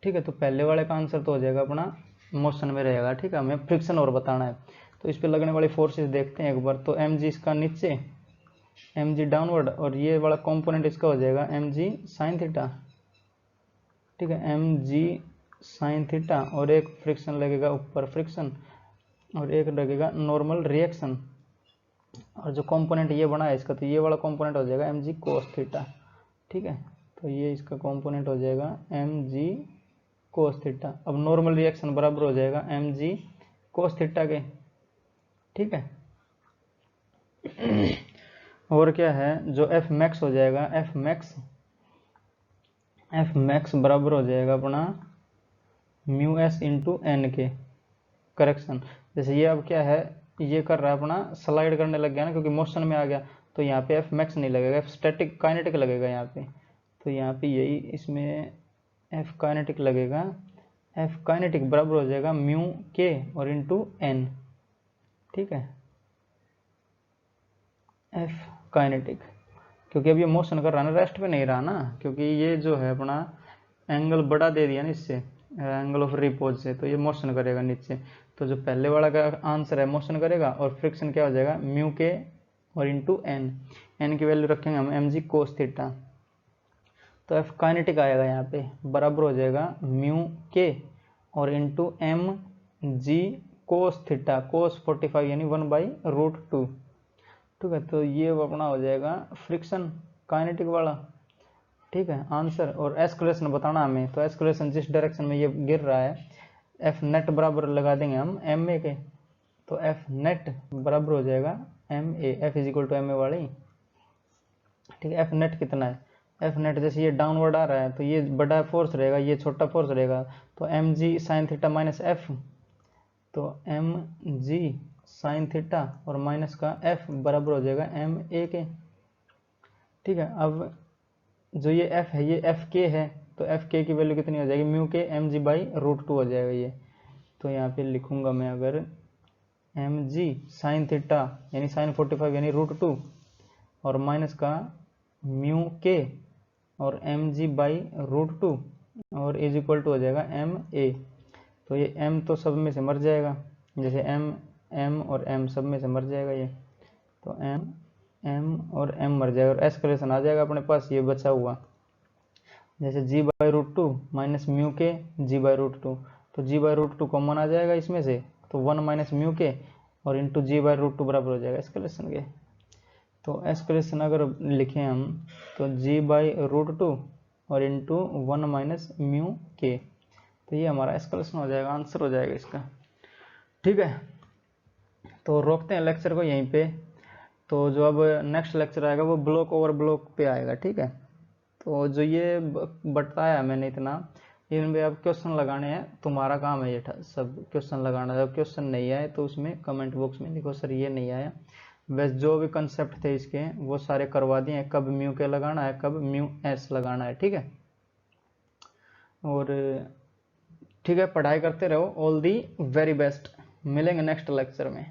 ठीक है, तो पहले वाले का आंसर तो हो जाएगा अपना मोशन में रहेगा। ठीक है, हमें फ्रिक्शन और बताना है, तो इस पे लगने वाली फोर्सेस देखते हैं एक बार। तो mg इसका नीचे, mg डाउनवर्ड, और ये वाला कंपोनेंट इसका हो जाएगा mg साइन थीटा। ठीक है, mg साइन थीटा, और एक फ्रिक्शन लगेगा ऊपर फ्रिक्शन, और एक लगेगा नॉर्मल रिएक्शन, और जो कंपोनेंट ये बना है इसका, तो ये वाला कंपोनेंट हो जाएगा mg कोस थीटा। ठीक है, तो ये इसका कंपोनेंट हो जाएगा mg कोस थीटा। अब नॉर्मल रिएक्शन बराबर हो जाएगा mg कोस थीटा के। ठीक है, और क्या है, जो एफ मैक्स हो जाएगा, एफ मैक्स बराबर हो जाएगा अपना म्यू एस इंटू एन के। करेक्शन, जैसे ये अब क्या है, ये कर रहा है अपना स्लाइड करने लग गया ना, क्योंकि मोशन में आ गया, तो यहाँ पे एफ मैक्स नहीं लगेगा, एफ स्टैटिक काइनेटिक लगेगा यहाँ पे। तो यहाँ पे यही इसमें एफ काइनेटिक लगेगा। एफ काइनेटिक बराबर हो जाएगा म्यू के और इंटू एन। ठीक है, एफ काइनेटिक, क्योंकि अब ये मोशन कर रहा है ना, रेस्ट पे नहीं रहा ना, क्योंकि ये जो है अपना एंगल बड़ा दे दिया ना इससे, एंगल ऑफ रिपोज से, तो ये मोशन करेगा नीचे। तो जो पहले वाला का आंसर है मोशन करेगा, और फ्रिक्शन क्या हो जाएगा, म्यू के और इंटू एन। एन की वैल्यू रखेंगे हम mg कोस थीटा, तो एफ काइनेटिक आएगा यहाँ पे, बराबर हो जाएगा म्यू के और into M G cos theta, cos 45 यानी 1/√2। ठीक है, तो ये अपना हो जाएगा फ्रिक्शन काइनेटिक वाला। ठीक है, आंसर। और एस्केलेशन बताना हमें, तो एस्केलेशन जिस डायरेक्शन में ये गिर रहा है, एफ नेट बराबर लगा देंगे हम एम ए के, तो एफ नेट बराबर हो जाएगा M A, F is equal to M A वाली। ठीक है, एफ नेट कितना है, एफ नेट जैसे ये डाउनवर्ड आ रहा है तो ये बड़ा फोर्स रहेगा, ये छोटा फोर्स रहेगा, तो M G sine theta minus F, तो एम जी साइन थीटा और माइनस का एफ बराबर हो जाएगा एम ए के। ठीक है, अब जो ये एफ है, ये एफ के है, तो एफ के की वैल्यू कितनी हो जाएगी, म्यू के mg/√2 हो जाएगा ये। तो यहाँ पे लिखूंगा मैं, अगर mg साइन थीटा यानी साइन 45 यानी √2, और माइनस का म्यू के और एम जी बाई रूट 2 और इज इक्वल टू हो जाएगा एम ए। तो ये m तो सब में से मर जाएगा, जैसे m और m सब में से मर जाएगा ये, तो m और m मर जाएगा और एस्केलेशन आ जाएगा अपने पास ये बचा हुआ, जैसे g by root 2 minus mu के g बाई रूट 2, तो g बाई रूट 2 कॉमन आ जाएगा इसमें से, तो 1 माइनस म्यू के और इंटू जी बाई रूट 2 बराबर हो जाएगा एस्केलेशन के। तो एस्केलेशन अगर लिखें हम तो g बाई रूट 2 और इंटू 1 माइनस म्यू के, तो ये हमारा एस्केलेशन हो जाएगा, आंसर हो जाएगा इसका। ठीक है, तो रोकते हैं लेक्चर को यहीं पे। तो जो अब नेक्स्ट लेक्चर आएगा वो ब्लॉक ओवर ब्लॉक पे आएगा। ठीक है, तो जो ये बताया मैंने इतना, इनमें अब क्वेश्चन लगाने हैं, तुम्हारा काम है ये सब क्वेश्चन लगाना। जब क्वेश्चन नहीं आए तो उसमें कमेंट बॉक्स में लिखो सर ये नहीं आया। वैसे जो भी कंसेप्ट थे इसके वो सारे करवा दिए, कब म्यू के लगाना है, कब म्यू एस लगाना है। ठीक है, और ठीक है, पढ़ाई करते रहो। ऑल दी वेरी बेस्ट, मिलेंगे नेक्स्ट लेक्चर में।